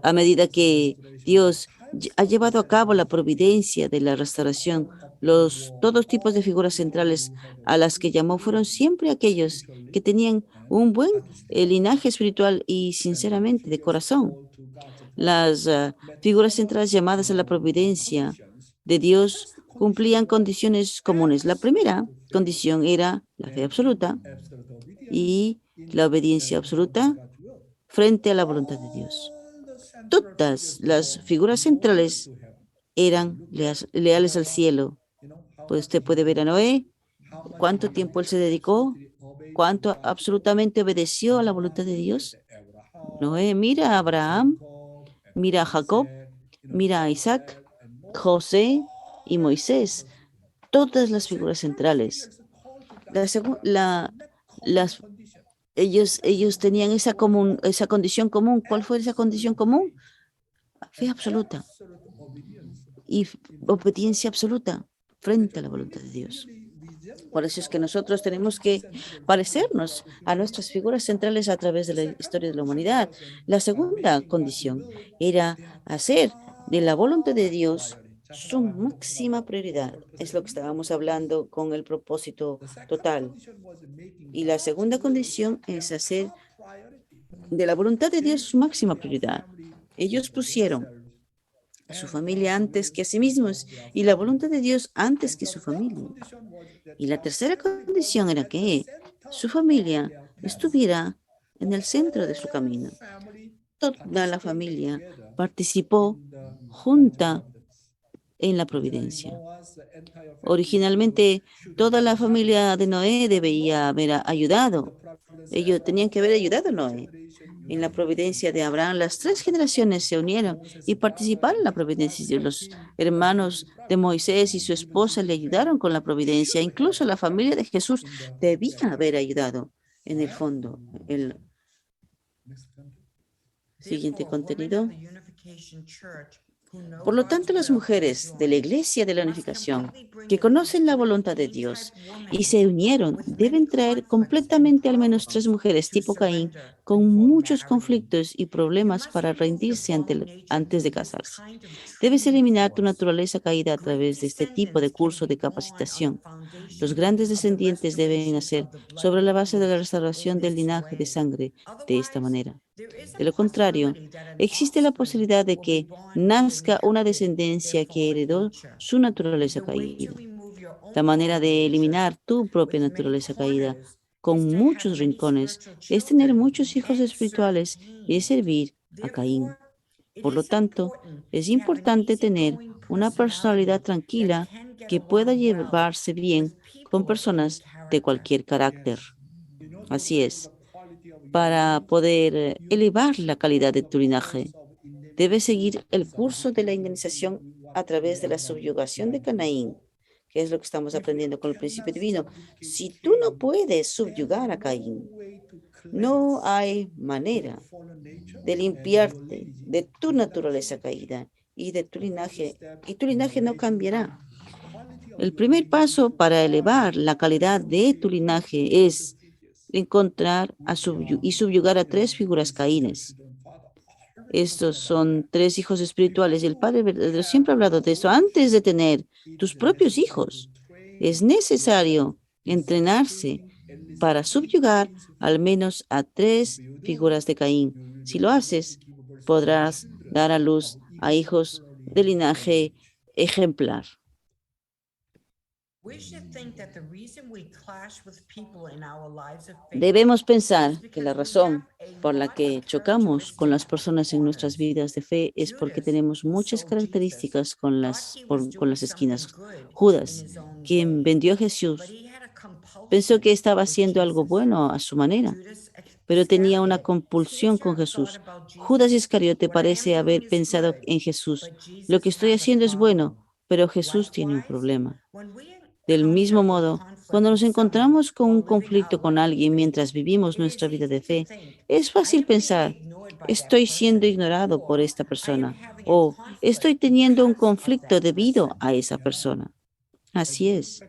A medida que Dios ha llevado a cabo la providencia de la restauración, todos tipos de figuras centrales a las que llamó fueron siempre aquellos que tenían un buen linaje espiritual y sinceramente de corazón. Las figuras centrales llamadas a la providencia de Dios cumplían condiciones comunes. La primera condición era la fe absoluta y la obediencia absoluta frente a la voluntad de Dios. Todas las figuras centrales eran leales al cielo. Pues usted puede ver a Noé, cuánto tiempo él se dedicó, cuánto absolutamente obedeció a la voluntad de Dios. Noé, mira a Abraham, mira a Jacob, mira a Isaac, José y Moisés. Todas las figuras centrales. Ellos tenían esa condición común. ¿Cuál fue esa condición común? Fe absoluta y obediencia absoluta frente a la voluntad de Dios. Por eso es que nosotros tenemos que parecernos a nuestras figuras centrales a través de la historia de la humanidad. La segunda condición era hacer de la voluntad de Dios su máxima prioridad. Es lo que estábamos hablando con el propósito total. Y la segunda condición es hacer de la voluntad de Dios su máxima prioridad. Ellos pusieron a su familia antes que a sí mismos y la voluntad de Dios antes que su familia. Y la tercera condición era que su familia estuviera en el centro de su camino. Toda la familia participó junta en la providencia. Originalmente, toda la familia de Noé debía haber ayudado. Ellos tenían que haber ayudado a Noé. En la providencia de Abraham, las 3 generaciones se unieron y participaron en la providencia. Los hermanos de Moisés y su esposa le ayudaron con la providencia. Incluso la familia de Jesús debía haber ayudado en el fondo. El siguiente contenido. Por lo tanto, las mujeres de la Iglesia de la Unificación que conocen la voluntad de Dios y se unieron deben traer completamente al menos 3 mujeres tipo Caín con muchos conflictos y problemas para rendirse antes de casarse. Debes eliminar tu naturaleza caída a través de este tipo de curso de capacitación. Los grandes descendientes deben nacer sobre la base de la restauración del linaje de sangre de esta manera. De lo contrario, existe la posibilidad de que nazca una descendencia que heredó su naturaleza caída. La manera de eliminar tu propia naturaleza caída con muchos rincones es tener muchos hijos espirituales y servir a Caín. Por lo tanto, es importante tener una personalidad tranquila que pueda llevarse bien con personas de cualquier carácter. Así es. Para poder elevar la calidad de tu linaje, debes seguir el curso de la indemnización a través de la subyugación de Caín, que es lo que estamos aprendiendo con el principio divino. Si tú no puedes subyugar a Caín, no hay manera de limpiarte de tu naturaleza caída y de tu linaje no cambiará. El primer paso para elevar la calidad de tu linaje es encontrar y subyugar a 3 figuras caínes. Estos son 3 hijos espirituales y el Padre verdadero siempre ha hablado de esto. Antes de tener tus propios hijos, es necesario entrenarse para subyugar al menos a 3 figuras de Caín. Si lo haces, podrás dar a luz a hijos de linaje ejemplar. Debemos pensar que la razón por la que chocamos con las personas en nuestras vidas de fe es porque tenemos muchas características con las esquinas. Judas, quien vendió a Jesús, pensó que estaba haciendo algo bueno a su manera, pero tenía una compulsión con Jesús. Judas Iscariote parece haber pensado en Jesús. Lo que estoy haciendo es bueno, pero Jesús tiene un problema. Del mismo modo, cuando nos encontramos con un conflicto con alguien mientras vivimos nuestra vida de fe, es fácil pensar, estoy siendo ignorado por esta persona o estoy teniendo un conflicto debido a esa persona. Así es.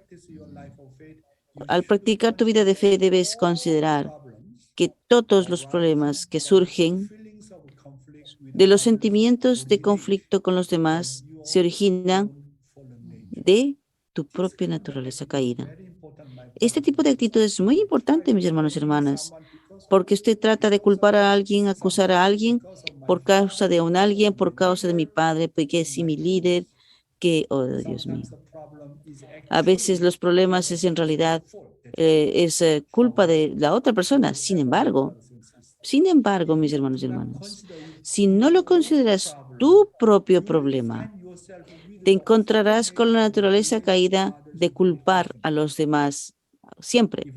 Al practicar tu vida de fe debes considerar que todos los problemas que surgen de los sentimientos de conflicto con los demás se originan de tu propia naturaleza caída. Este tipo de actitud es muy importante, mis hermanos y hermanas, porque usted trata de culpar a alguien, acusar a alguien por causa de alguien, por causa de mi padre, porque es mi líder, oh Dios mío. A veces los problemas es en realidad culpa de la otra persona. Sin embargo, mis hermanos y hermanas, si no lo consideras tu propio problema, te encontrarás con la naturaleza caída de culpar a los demás siempre.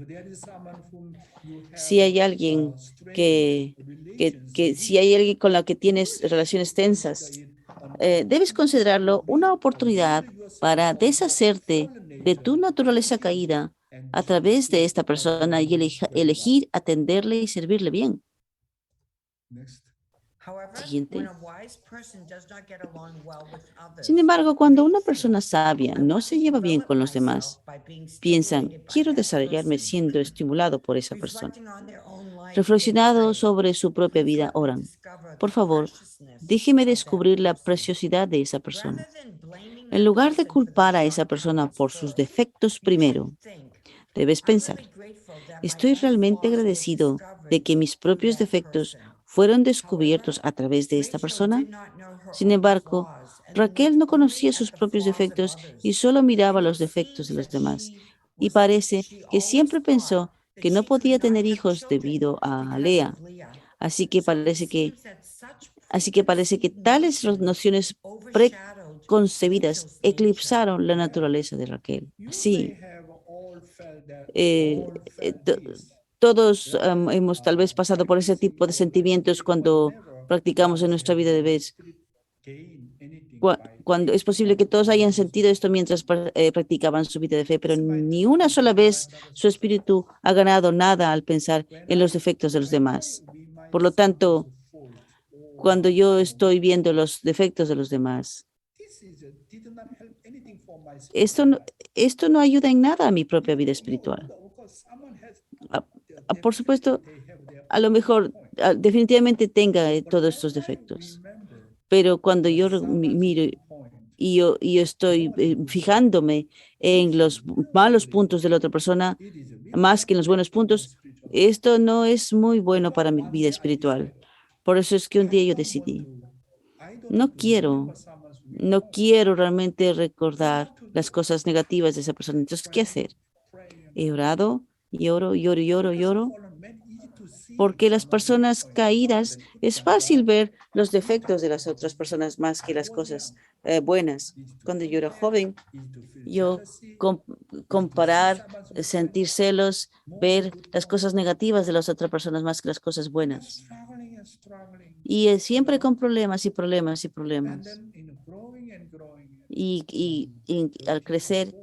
Si hay alguien si hay alguien con la que tienes relaciones tensas, debes considerarlo una oportunidad para deshacerte de tu naturaleza caída a través de esta persona y elegir atenderle y servirle bien. Siguiente. Sin embargo, cuando una persona sabia no se lleva bien con los demás, piensan, quiero desarrollarme siendo estimulado por esa persona. Reflexionado sobre su propia vida, oran, por favor, déjeme descubrir la preciosidad de esa persona. En lugar de culpar a esa persona por sus defectos primero, debes pensar, estoy realmente agradecido de que mis propios defectos fueron descubiertos a través de esta persona. Sin embargo, Raquel no conocía sus propios defectos y solo miraba los defectos de los demás. Y parece que siempre pensó que no podía tener hijos debido a Lea. Así que parece que tales nociones preconcebidas eclipsaron la naturaleza de Raquel. Sí. Todos hemos tal vez pasado por ese tipo de sentimientos cuando practicamos en nuestra vida de vez. Cuando es posible que todos hayan sentido esto mientras practicaban su vida de fe, pero ni una sola vez su espíritu ha ganado nada al pensar en los defectos de los demás. Por lo tanto, cuando yo estoy viendo los defectos de los demás. Esto no ayuda en nada a mi propia vida espiritual. Por supuesto, a lo mejor definitivamente tenga todos estos defectos, pero cuando yo miro y yo estoy fijándome en los malos puntos de la otra persona más que en los buenos puntos, esto no es muy bueno para mi vida espiritual. Por eso es que un día yo decidí, no quiero realmente recordar las cosas negativas de esa persona. Entonces, ¿qué hacer? He orado, lloro, porque las personas caídas es fácil ver los defectos de las otras personas más que las cosas buenas. Cuando yo era joven, yo comparar, sentir celos, ver las cosas negativas de las otras personas más que las cosas buenas. Y siempre con problemas y problemas y problemas. Y al crecer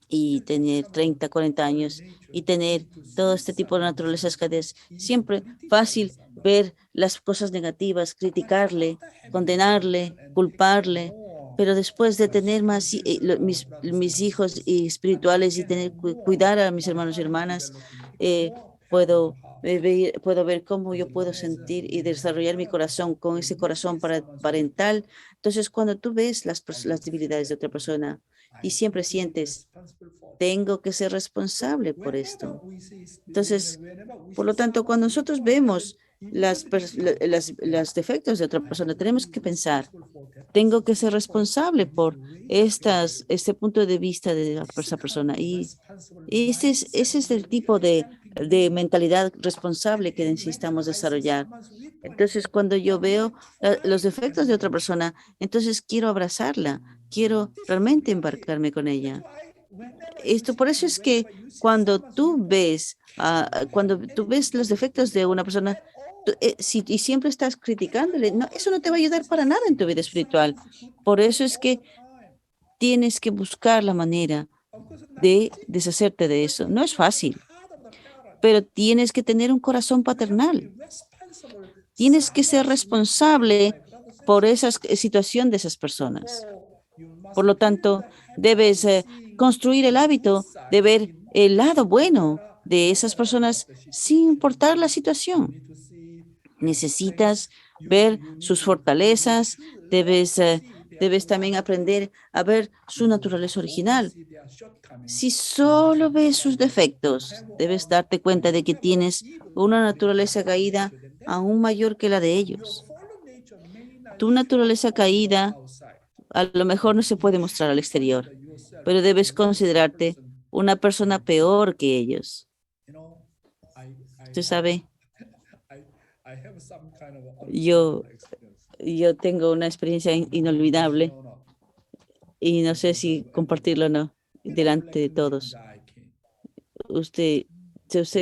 y tener 30, 40 años y tener todo este tipo de naturalezas caídas, siempre fácil ver las cosas negativas, criticarle, condenarle, culparle, pero después de tener más mis hijos espirituales y tener cuidar a mis hermanos y hermanas, puedo ver cómo yo puedo sentir y desarrollar mi corazón con ese corazón parental. Entonces, cuando tú ves las debilidades de otra persona y siempre sientes, tengo que ser responsable por esto. Entonces, por lo tanto, cuando nosotros vemos los defectos de otra persona, tenemos que pensar, tengo que ser responsable por este punto de vista de esa persona. Y ese es el tipo de mentalidad responsable que necesitamos desarrollar. Entonces, cuando yo veo los defectos de otra persona, entonces quiero abrazarla, quiero realmente embarcarme con ella. Por eso es que cuando tú ves los defectos de una persona, y siempre estás criticándole, no, eso no te va a ayudar para nada en tu vida espiritual. Por eso es que tienes que buscar la manera de deshacerte de eso. No es fácil, pero tienes que tener un corazón paternal. Tienes que ser responsable por esa situación de esas personas. Por lo tanto, debes construir el hábito de ver el lado bueno de esas personas sin importar la situación. Necesitas ver sus fortalezas, debes también aprender a ver su naturaleza original. Si solo ves sus defectos, debes darte cuenta de que tienes una naturaleza caída aún mayor que la de ellos. Tu naturaleza caída a lo mejor no se puede mostrar al exterior, pero debes considerarte una persona peor que ellos. Usted sabe, yo tengo una experiencia inolvidable y no sé si compartirlo o no delante de todos. Usted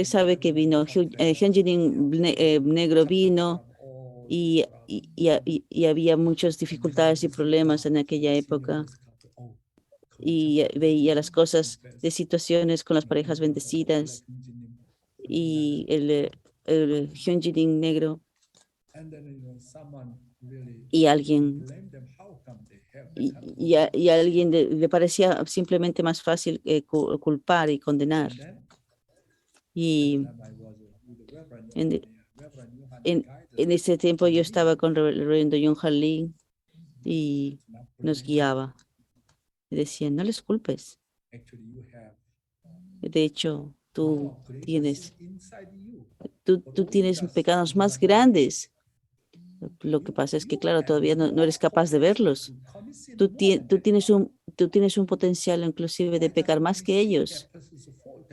sabe que vino Hyunjin Negro vino y había muchas dificultades y problemas en aquella época. Y veía las cosas de situaciones con las parejas bendecidas y el Hyunjin negro y alguien y a alguien le parecía simplemente más fácil culpar y condenar. Y en ese tiempo yo estaba con el reverendo Jung Han Lee y nos guiaba. Y decía, no les culpes. De hecho, tú tienes pecados más grandes. Lo que pasa es que, claro, todavía no eres capaz de verlos. Tú tienes un potencial inclusive de pecar más que ellos.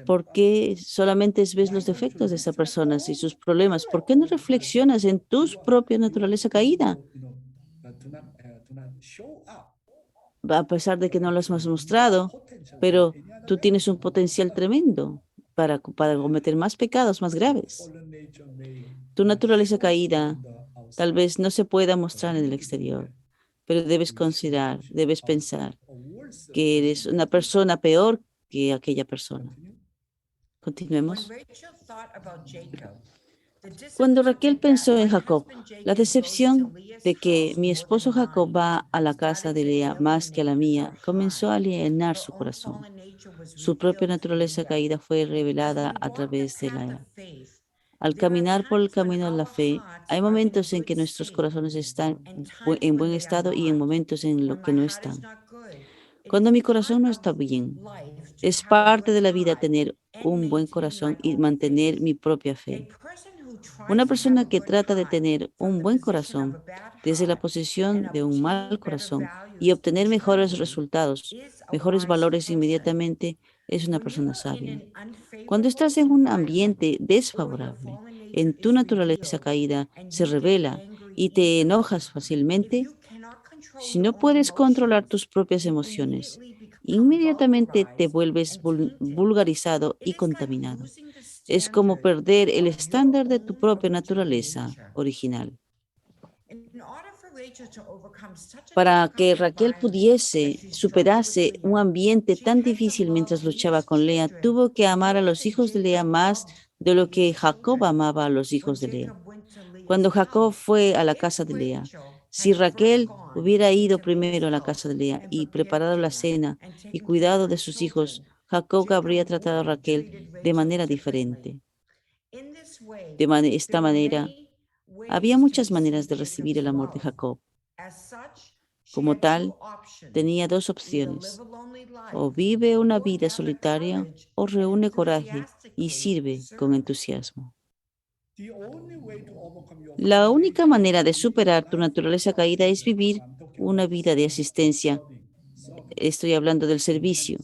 ¿Por qué solamente ves los defectos de esas personas y sus problemas? ¿Por qué no reflexionas en tu propia naturaleza caída? A pesar de que no los has mostrado, pero tú tienes un potencial tremendo para cometer más pecados más graves. Tu naturaleza caída tal vez no se pueda mostrar en el exterior, pero debes considerar, debes pensar que eres una persona peor que aquella persona. Continuemos. Cuando Raquel pensó en Jacob, la decepción de que mi esposo Jacob va a la casa de Lea más que a la mía comenzó a alienar su corazón. Su propia naturaleza caída fue revelada a través de la... Al caminar por el camino de la fe, hay momentos en que nuestros corazones están en buen estado y en momentos en los que no están. Cuando mi corazón no está bien, es parte de la vida tener un buen corazón y mantener mi propia fe. Una persona que trata de tener un buen corazón desde la posición de un mal corazón y obtener mejores resultados, mejores valores inmediatamente, es una persona sabia. Cuando estás en un ambiente desfavorable, en tu naturaleza caída se revela y te enojas fácilmente, si no puedes controlar tus propias emociones, inmediatamente te vuelves vulgarizado y contaminado. Es como perder el estándar de tu propia naturaleza original. Para que Raquel pudiese superarse un ambiente tan difícil mientras luchaba con Lea, tuvo que amar a los hijos de Lea más de lo que Jacob amaba a los hijos de Lea. Cuando Jacob fue a la casa de Lea, si Raquel hubiera ido primero a la casa de Lea y preparado la cena y cuidado de sus hijos, Jacob habría tratado a Raquel de manera diferente. De esta manera, había muchas maneras de recibir el amor de Jacob. Como tal, tenía dos opciones: o vive una vida solitaria o reúne coraje y sirve con entusiasmo. La única manera de superar tu naturaleza caída es vivir una vida de asistencia. Estoy hablando del servicio.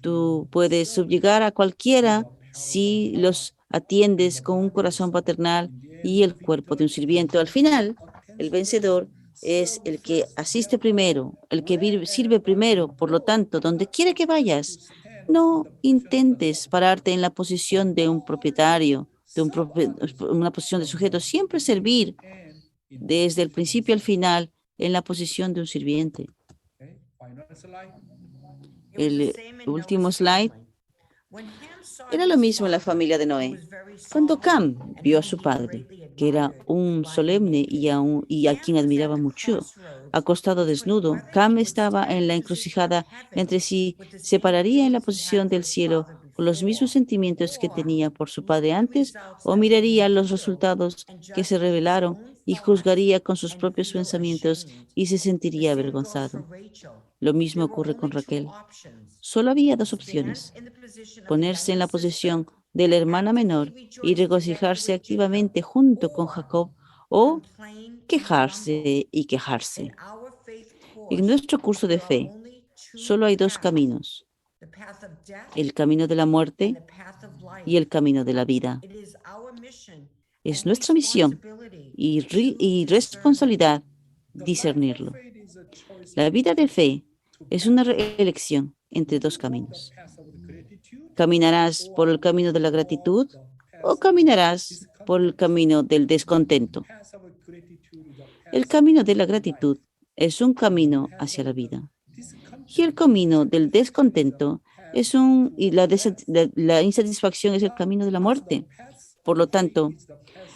Tú puedes subyugar a cualquiera si los atiendes con un corazón paternal y el cuerpo de un sirviente. Al final, el vencedor es el que asiste primero, el que sirve primero. Por lo tanto, donde quiera que vayas, no intentes pararte en la posición de un propietario, una posición de sujeto. Siempre servir desde el principio al final en la posición de un sirviente. El último slide. Era lo mismo en la familia de Noé. Cuando Cam vio a su padre, que era un solemne y a quien admiraba mucho, acostado desnudo, Cam estaba en la encrucijada entre si se pararía en la posición del cielo con los mismos sentimientos que tenía por su padre antes, o miraría los resultados que se revelaron y juzgaría con sus propios pensamientos y se sentiría avergonzado. Lo mismo ocurre con Raquel. Solo había dos opciones: ponerse en la posición de la hermana menor y regocijarse activamente junto con Jacob, o quejarse y quejarse. En nuestro curso de fe, solo hay dos caminos: el camino de la muerte y el camino de la vida. Es nuestra misión y responsabilidad discernirlo. La vida de fe es una elección entre dos caminos. ¿Caminarás por el camino de la gratitud o caminarás por el camino del descontento? El camino de la gratitud es un camino hacia la vida. Y el camino del descontento y la insatisfacción es el camino de la muerte. Por lo tanto,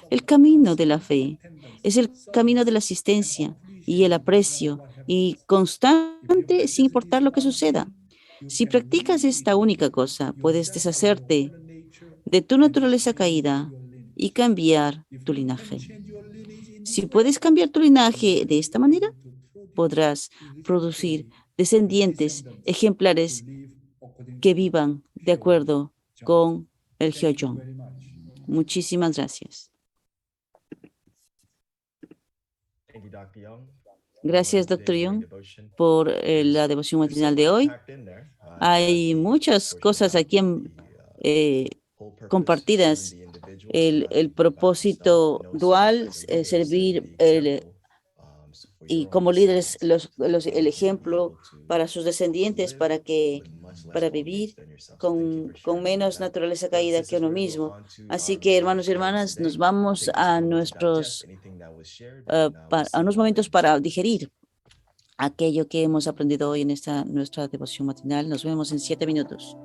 el camino de la fe es el camino de la asistencia y el aprecio y constante sin importar lo que suceda. Si practicas esta única cosa, puedes deshacerte de tu naturaleza caída y cambiar tu linaje. Si puedes cambiar tu linaje de esta manera, podrás producir descendientes ejemplares que vivan de acuerdo con el Hyojon. Muchísimas gracias. Gracias, Dr. Young, por la devoción matinal de hoy. Hay muchas cosas aquí compartidas. El propósito dual, servir y como líderes el ejemplo para sus descendientes para vivir con menos naturaleza caída que uno mismo. Así que, hermanos y hermanas, nos vamos a unos momentos para digerir aquello que hemos aprendido hoy en nuestra devoción matinal. Nos vemos en 7 minutos.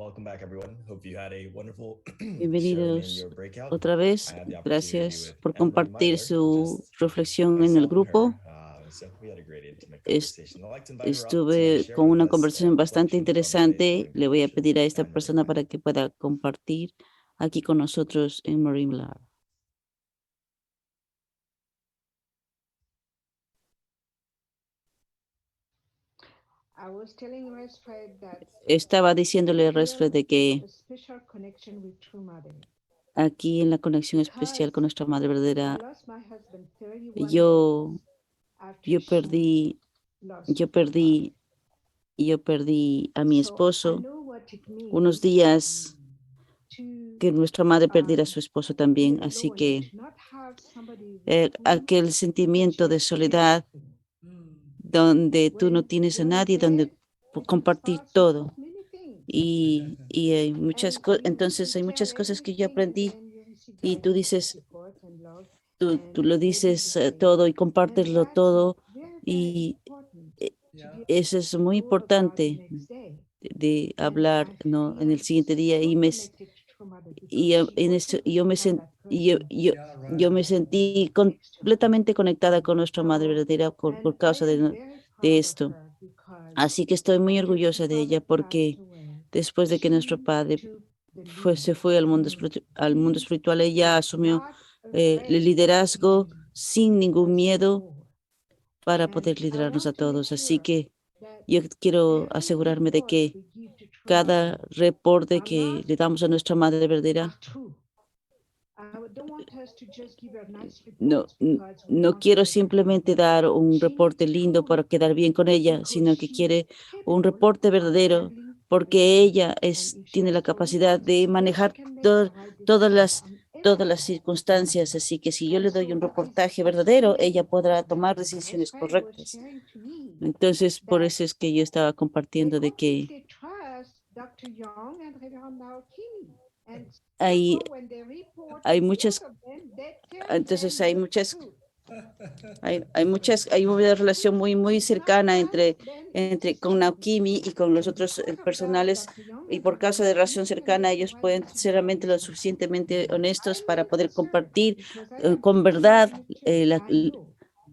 Welcome back, everyone. Hope you had a wonderful sharing in Bienvenidos your breakout. otra vez. I had the opportunity Gracias with por Emily compartir Myler, su just reflexión en el myself and grupo. her. So we had a great intimate Es- conversation. I'd like to invite her up to Estuve share con with una us conversación a bastante reflection from today's interesante. morning Le voy a devotion. pedir a esta Anne-Marie persona Myler. para que pueda compartir aquí con nosotros en Marine Lab. Estaba diciéndole a Resfred de que aquí en la conexión especial con nuestra madre verdadera, yo perdí a mi esposo unos días que nuestra madre perdiera a su esposo también. Así que aquel sentimiento de soledad donde tú no tienes a nadie, donde compartir todo. Y hay muchas cosas, entonces hay muchas cosas que yo aprendí y tú dices, tú lo dices todo y compártelo todo y eso es muy importante de hablar, ¿no? En el siguiente día en eso yo me yo me sentí completamente conectada con nuestra madre verdadera por causa de esto. Así que estoy muy orgullosa de ella porque después de que nuestro padre se fue al mundo espiritual, ella asumió el liderazgo sin ningún miedo para poder liderarnos a todos. Así que yo quiero asegurarme de que cada reporte que le damos a nuestra madre verdadera, no quiero simplemente dar un reporte lindo para quedar bien con ella, sino que quiere un reporte verdadero porque ella tiene la capacidad de manejar todas las circunstancias. Así que si yo le doy un reportaje verdadero, ella podrá tomar decisiones correctas. Entonces, por eso es que yo estaba compartiendo de que hay muchas, entonces hay una relación muy cercana entre con Naokimi y con los otros personales, y por causa de relación cercana ellos pueden ser realmente lo suficientemente honestos para poder compartir con verdad.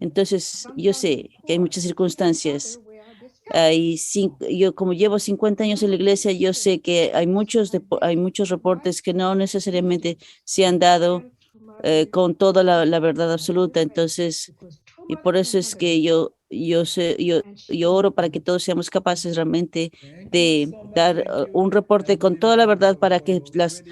Entonces yo sé que hay muchas circunstancias. Yo como llevo 50 años en la iglesia, yo sé que hay muchos reportes que no necesariamente se han dado con toda la verdad absoluta. Entonces, y por eso es que yo oro para que todos seamos capaces realmente de dar un reporte con toda la verdad para que las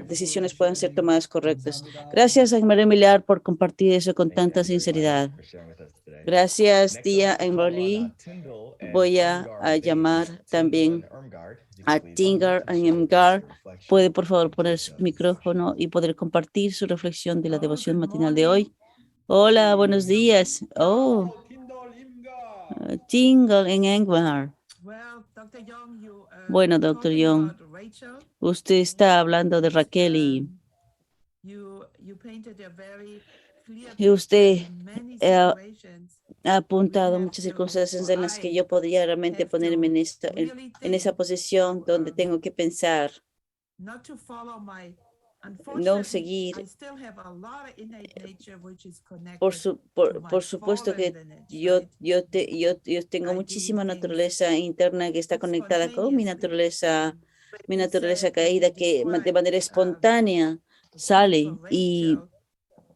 decisiones puedan ser tomadas correctas. Gracias a María Millar por compartir eso con Thank you, tanta Anne-Marie sinceridad. Myler, for sharing with us today. Gracias, Next tía up, we'll call on, Emily. Tyndall and Voy a Irmgard llamar Davies. Tyndall también and Irmgard, if you a could please Tingar unmute and y share with us Emgar. your reflection Puede por favor from poner today's su devotion. micrófono y poder compartir su reflexión de la devoción good matinal de morning. hoy. Hola, buenos días. Oh, Ciao, Tyndall Imgar. Tingle en Emgar. Well, Dr. Young, you Bueno, were doctor talking Young, about Rachel. usted está hablando de And, Raquel y you painted a very clear y usted picture in many ha situations. apuntado muchas circunstancias en las que yo podría realmente ponerme en esa posición donde tengo que pensar, Not to follow my, no unfortunately, seguir. I still have a lot of innate nature which is connected Por to my supuesto que fallen lineage, yo, right? yo tengo I do muchísima things naturaleza interna que está conectada con mi spontaneously. naturaleza Said when you caída que de describe, manera espontánea things sale. for Rachel,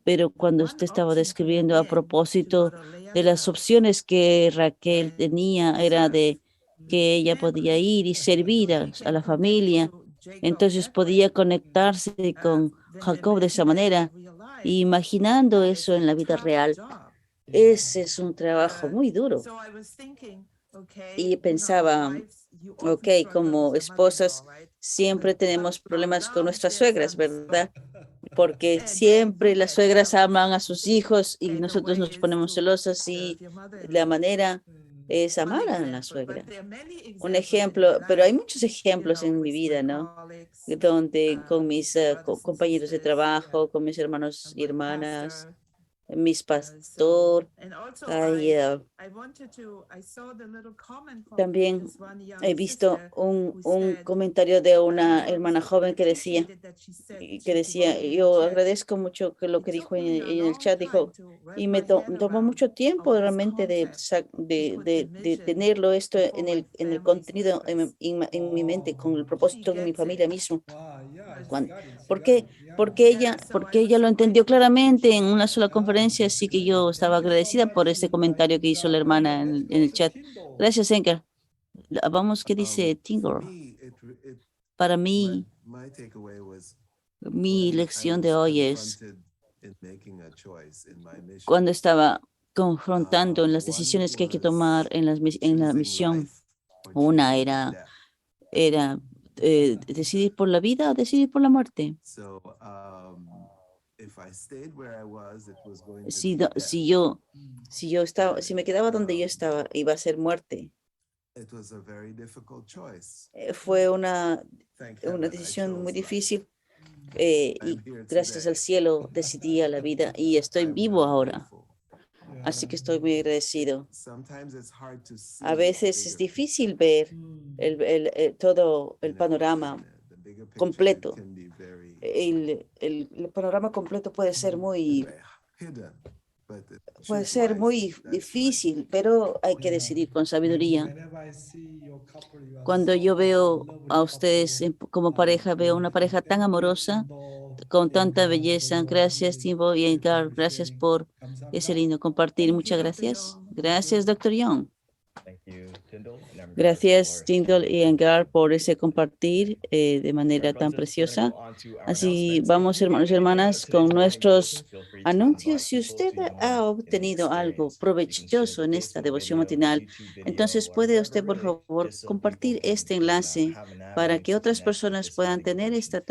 Pero cuando one usted estaba option could have describiendo a been to propósito go to Leah's de las house opciones que Raquel and tenía, era serve de que ella podía family. ir y servir So she a can la connect familia. to Jacob Entonces that podía way. conectarse con Then Jacob de esa imagining manera. in real life, Y imaginando that eso is en a la vida tough real, job. ese es un trabajo Uh, muy duro. so I was thinking, okay, Y you know, as pensaba, wives, you often ok, struggle with como your esposas, mother-in-law, right? siempre tenemos But our problemas con love nuestras gets suegras, them ¿verdad? so Porque and then siempre you las get suegras jealous. aman a sus hijos y And the nosotros way nos is ponemos to celosas serve y your la mother-in-law. manera es One amar a la example, but suegra. there are many Un examples in my ejemplo, pero hay life, muchos you ejemplos know, en mi with my vida, ¿no? colleagues, Donde con mis brothers and compañeros de sisters, trabajo, con mis hermanos and y my hermanas, pastor, mis pastor. También he visto un comentario de una hermana joven que decía, yo agradezco mucho que lo que dijo en el chat, dijo, y me tomó mucho tiempo realmente de tenerlo esto en el contenido en mi mente, con el propósito de mi familia mismo. ¿Por qué? Porque ella lo entendió claramente en una sola conferencia, así que yo estaba agradecida por este comentario que hizo la hermana en el chat. Gracias, Enker. Vamos, ¿qué dice Tingle? Para mí, mi lección de hoy es cuando estaba confrontando en las decisiones que hay que tomar en la misión. Una era decidir por la vida o decidir por la muerte. Si me quedaba donde yo estaba, iba a ser muerte. Fue una decisión muy difícil y gracias al cielo decidí a la vida y estoy vivo ahora. Así que estoy muy agradecido. A veces es difícil ver todo el panorama completo. El panorama completo puede ser muy difícil, pero hay que decidir con sabiduría. Cuando yo veo a ustedes como pareja, veo una pareja tan amorosa, con tanta belleza. Gracias, Timbo y Edgar. Gracias por ese lindo compartir. Muchas gracias. Gracias, Dr. Young. Gracias, Tyndall y Edgar, por ese compartir de manera tan preciosa. Así vamos, hermanos y hermanas, con nuestros anuncios. Si usted ha obtenido algo provechoso en esta devoción matinal, entonces puede usted, por favor, compartir este enlace para que otras personas puedan tener esta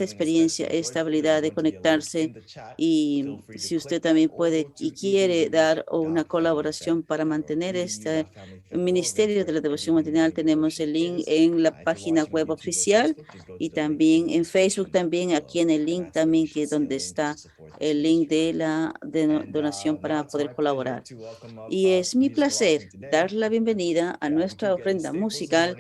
experiencia, esta habilidad de conectarse. Y si usted también puede y quiere dar una colaboración para mantener este ministerio de la devoción matinal, tenemos el link en la página web oficial y también en Facebook, también aquí en el link también, que es donde está el link de la donación para poder colaborar. Y es mi placer dar la bienvenida a nuestra ofrenda musical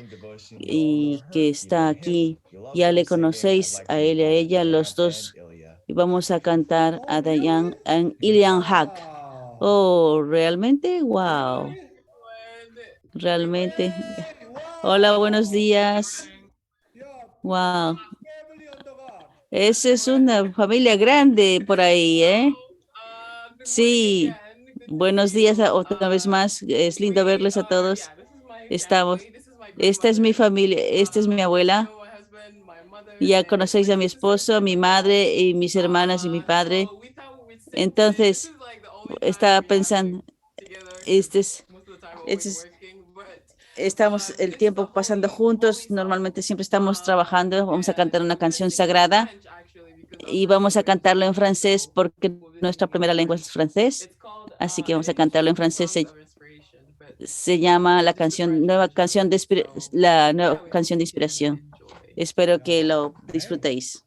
y que está aquí. Ya le conocéis a él y a ella, los dos. Y vamos a cantar a Dayan y Ilian Hack. Oh, ¿realmente? Wow. Realmente. Hola, buenos días. Wow. Esa es una familia grande por ahí, ¿eh? Sí. Buenos días otra vez más. Es lindo verles a todos. Esta es mi familia, esta es mi abuela. Ya conocéis a mi esposo, a mi madre y mis hermanas y mi padre. Entonces, estaba pensando, estamos el tiempo pasando juntos. Normalmente siempre estamos trabajando. Vamos a cantar una canción sagrada y vamos a cantarlo en francés porque nuestra primera lengua es francés. Así que vamos a cantarlo en francés. Se llama la nueva canción de inspiración. Espero que lo disfrutéis.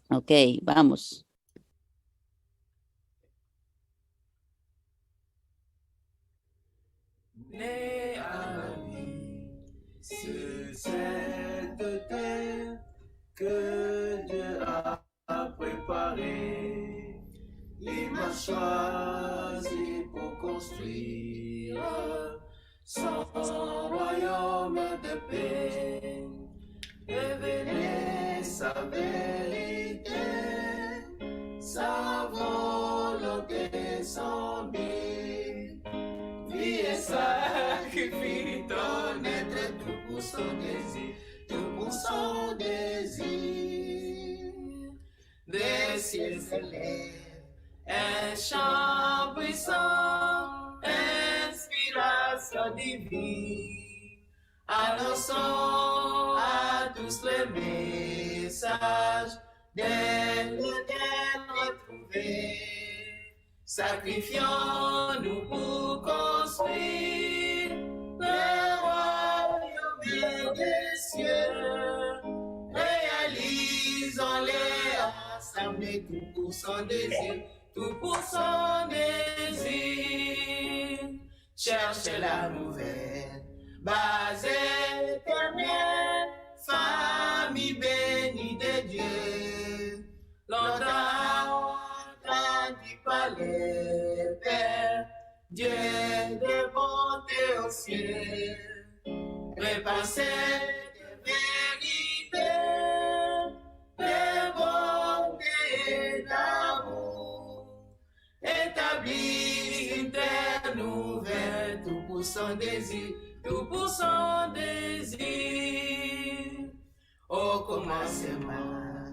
Ok, vamos. Né à la vie sur cette terre que Dieu a préparée. Il m'a choisi pour construire son royaume de paix, révéler sa vérité, sa volonté, son but. Vie et sacrifice, ton être, tout pour son désir, tout pour son désir. Des cieux s'élèvent, un chant puissant, inspiration divine. Annonçons à tous les messages d'éternel retrouvé. Sacrifions-nous pour construire le royaume des cieux. Réalisons-les ensemble. rassemblés, tout pour son désir, tout pour son désir. Cherchez la nouvelle base éternelle, famille bénie de Dieu. Longtemps entendu parler, Père, Dieu de bonté au ciel. Repensez de vérité, de bonté et d'amour. Établir une terre nouvelle, tout pour son désir, tout pour son désir. Au commencement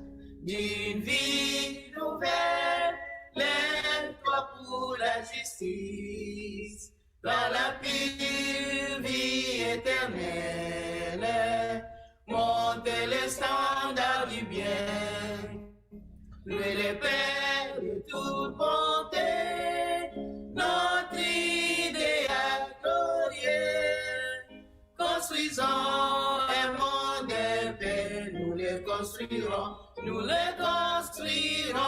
d'une vie nouvelle, lève-toi pour la justice, dans la pure vie éternelle, montez les standards du bien. Louez les Pères de toute bonté, notre idéal glorieux. Construisons un monde de paix, nous le construirons, nous le construirons.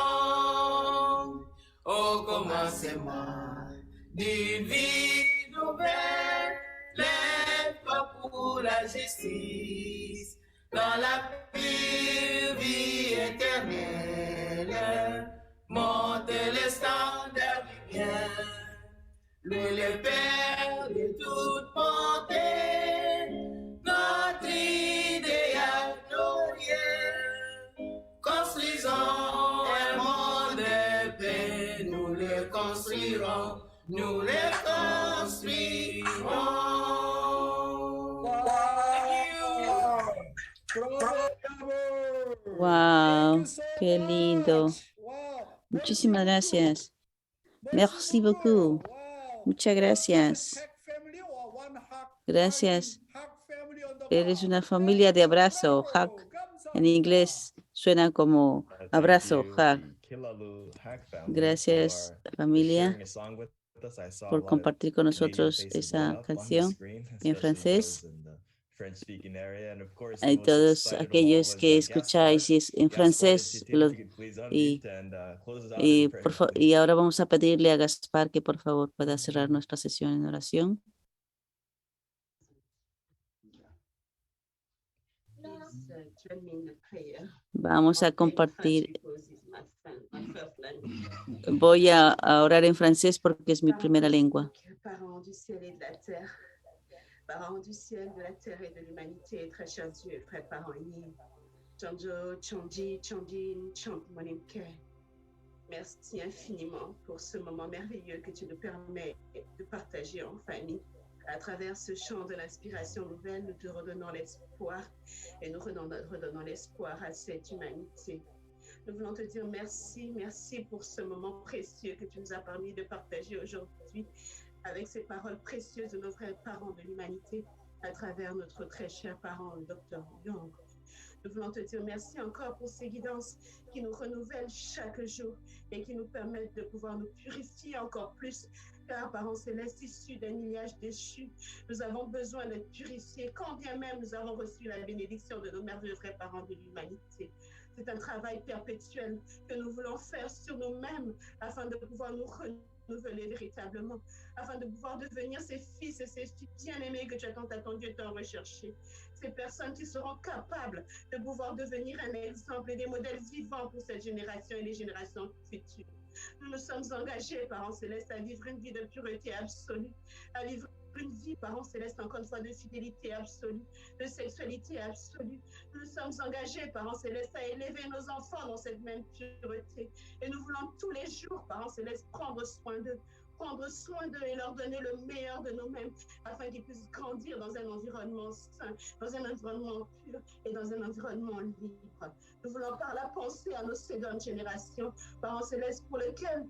Au commencement d'une vie nouvelle, lève-toi pour la justice, dans la pure vie éternelle, montez les standards du bien. Louez le Père de toute bonté, notre idéal glorieux. Construisons un monde de paix, nous le construirons, nous le construirons. Wow, qué lindo. Muchísimas gracias. Merci beaucoup. Muchas gracias. Gracias. Eres una familia de abrazo. Hug en inglés suena como abrazo, hug. Gracias, familia, por compartir con nosotros esa canción en francés. A todos aquellos que escucháis en francés, y ahora vamos a pedirle a Gaspar que por favor pueda cerrar nuestra sesión en oración. Vamos a compartir. Voy a orar en francés porque es mi primera lengua. Parents du ciel, de la terre et de l'humanité, très cher Dieu, frère parents unis, Chanjo, Chonji, Chonjin, Chonmonimke. Merci infiniment pour ce moment merveilleux que tu nous permets de partager en famille. À travers ce chant de l'inspiration nouvelle, nous te redonnons l'espoir et nous redonnons l'espoir à cette humanité. Nous voulons te dire merci, merci pour ce moment précieux que tu nous as permis de partager aujourd'hui avec ces paroles précieuses de nos frères parents de l'humanité à travers notre très cher parent, le Dr Young. Nous voulons te dire merci encore pour ces guidances qui nous renouvellent chaque jour et qui nous permettent de pouvoir nous purifier encore plus. Car, parents célestes, issus d'un lignage déchu, nous avons besoin d'être purifiés, quand bien même nous avons reçu la bénédiction de nos merveilleux frères parents de l'humanité. C'est un travail perpétuel que nous voulons faire sur nous-mêmes afin de pouvoir nous renouveler véritablement, afin de pouvoir devenir ces fils et ces filles bien-aimés que tu as tant attendu et tant recherché. Ces personnes qui seront capables de pouvoir devenir un exemple et des modèles vivants pour cette génération et les générations futures. Nous nous sommes engagés, parents célestes, à vivre une vie de pureté absolue, à vivre une vie, parents célestes, encore une fois, de fidélité absolue, de sexualité absolue. Nous nous sommes engagés, parents célestes, à élever nos enfants dans cette même pureté. Et nous voulons tous les jours, parents célestes, prendre soin d'eux et leur donner le meilleur de nous-mêmes afin qu'ils puissent grandir dans un environnement sain, dans un environnement pur et dans un environnement libre. Nous voulons par la pensée à nos secondes générations, parents célestes, pour lesquels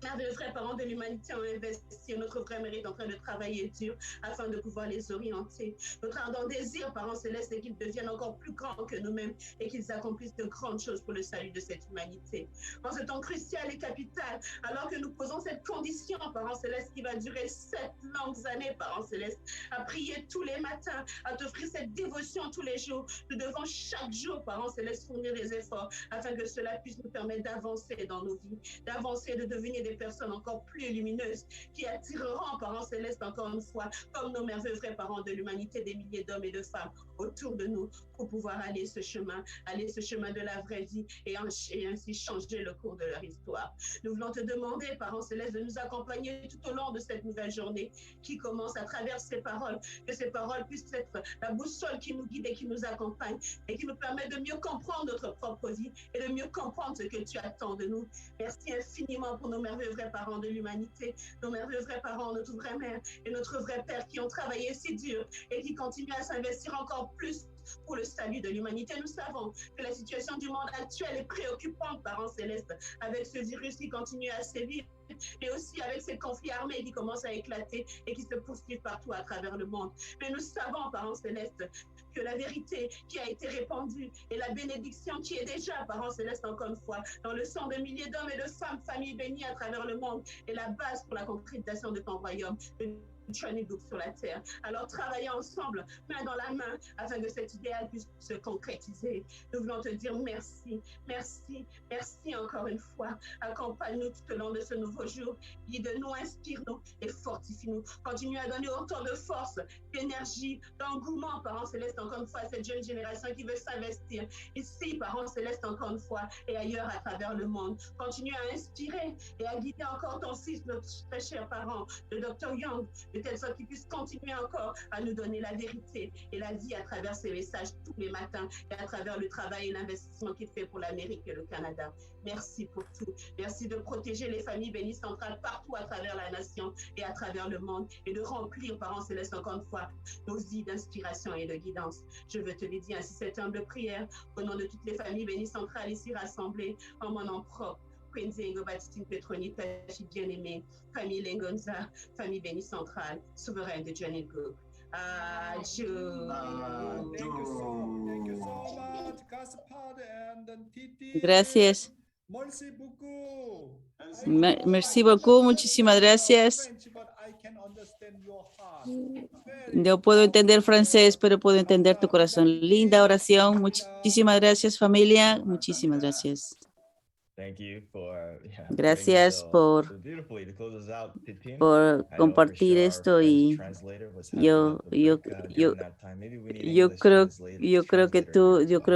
Merveilleux vrais parents de l'humanité ont investi notre vrai mérite en train de travailler dur afin de pouvoir les orienter. Notre ardent désir, parents célestes, est qu'ils deviennent encore plus grands que nous-mêmes et qu'ils accomplissent de grandes choses pour le salut de cette humanité. En ce temps crucial et capital, alors que nous posons cette condition, parents célestes, qui va durer 7 longues années, parents célestes, à prier tous les matins, à t'offrir cette dévotion tous les jours, nous devons chaque jour, parents célestes, fournir des efforts afin que cela puisse nous permettre d'avancer dans nos vies, d'avancer, de devenir des personnes encore plus lumineuses qui attireront, parents célestes, encore une fois, comme nos merveilleux vrais parents de l'humanité, des milliers d'hommes et de femmes autour de nous pour pouvoir aller ce chemin de la vraie vie et ainsi changer le cours de leur histoire. Nous voulons te demander, parents célestes, de nous accompagner tout au long de cette nouvelle journée qui commence à travers ces paroles, que ces paroles puissent être la boussole qui nous guide et qui nous accompagne et qui nous permet de mieux comprendre notre propre vie et de mieux comprendre ce que tu attends de nous. Merci infiniment pour nos merveilleux vrais parents de l'humanité, nos merveilleux vrais parents, notre vraie mère et notre vrai père qui ont travaillé si dur et qui continuent à s'investir encore plus pour le salut de l'humanité. Nous savons que la situation du monde actuel est préoccupante, parents célestes, avec ce virus qui continue à sévir, mais aussi avec ces conflits armés qui commencent à éclater et qui se poursuivent partout à travers le monde. Mais nous savons, parents célestes, que la vérité qui a été répandue et la bénédiction qui est déjà, parents célestes, encore une fois, dans le sang de milliers d'hommes et de femmes, familles bénies à travers le monde, est la base pour la concrétisation de ton royaume. Johnny Book sur la terre. Alors travaillons ensemble, main dans la main, afin que cet idéal puisse se concrétiser. Nous voulons te dire merci, merci, merci encore une fois. Accompagne-nous tout au long de ce nouveau jour. Guide-nous, inspire-nous et fortifie-nous. Continue à donner autant de force, d'énergie, d'engouement, parents célestes, encore une fois, à cette jeune génération qui veut s'investir. Ici, parents célestes, encore une fois, et ailleurs à travers le monde. Continue à inspirer et à guider encore ton fils, notre très cher parent, le Dr. Young, de telle sorte qu'il puisse continuer encore à nous donner la vérité et la vie à travers ses messages tous les matins et à travers le travail et l'investissement qu'il fait pour l'Amérique et le Canada. Merci pour tout. Merci de protéger les familles bénies centrales partout à travers la nation et à travers le monde et de remplir, parents célestes, encore une fois, nos vies d'inspiration et de guidance. Je veux te dédier ainsi cette humble prière au nom de toutes les familles bénies centrales ici rassemblées en mon nom propre. Quinzingo, Baptiste, Petroni, Tachi, bien-aimé, famille Lengonza, famille bénie centrale, souveraine de Johnny Book. Adieu. Thank you so much, Gaspard and Titi. Gracias. Merci beaucoup. Merci beaucoup, muchísimas gracias. No puedo entender francés, pero puedo entender tu corazón. Linda oración. Muchísimas gracias, familia. Muchísimas gracias. Gracias por compartir esto y yo creo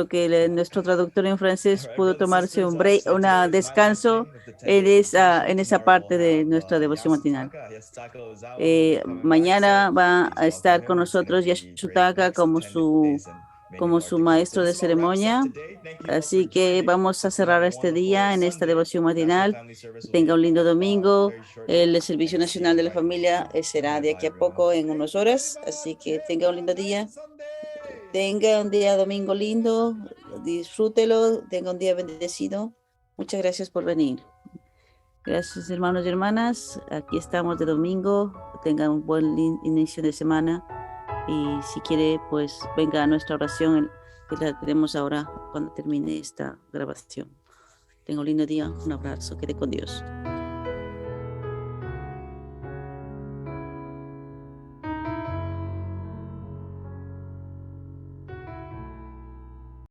que nuestro traductor en francés pudo tomarse un break, un descanso en esa parte de nuestra devoción matinal. Mañana va a estar con nosotros Yashutaka como su maestro de ceremonia. Así que vamos a cerrar este día en esta devoción matinal. Tenga un lindo domingo. El Servicio Nacional de la Familia será de aquí a poco, en unas horas. Así que tenga un lindo día. Tenga un día domingo lindo. Disfrútelo. Tenga un día bendecido. Muchas gracias por venir. Gracias, hermanos y hermanas. Aquí estamos de domingo. Tenga un buen inicio de semana. Y si quiere, pues venga a nuestra oración que la tenemos ahora cuando termine esta grabación. Tenga un lindo día, un abrazo, quede con Dios.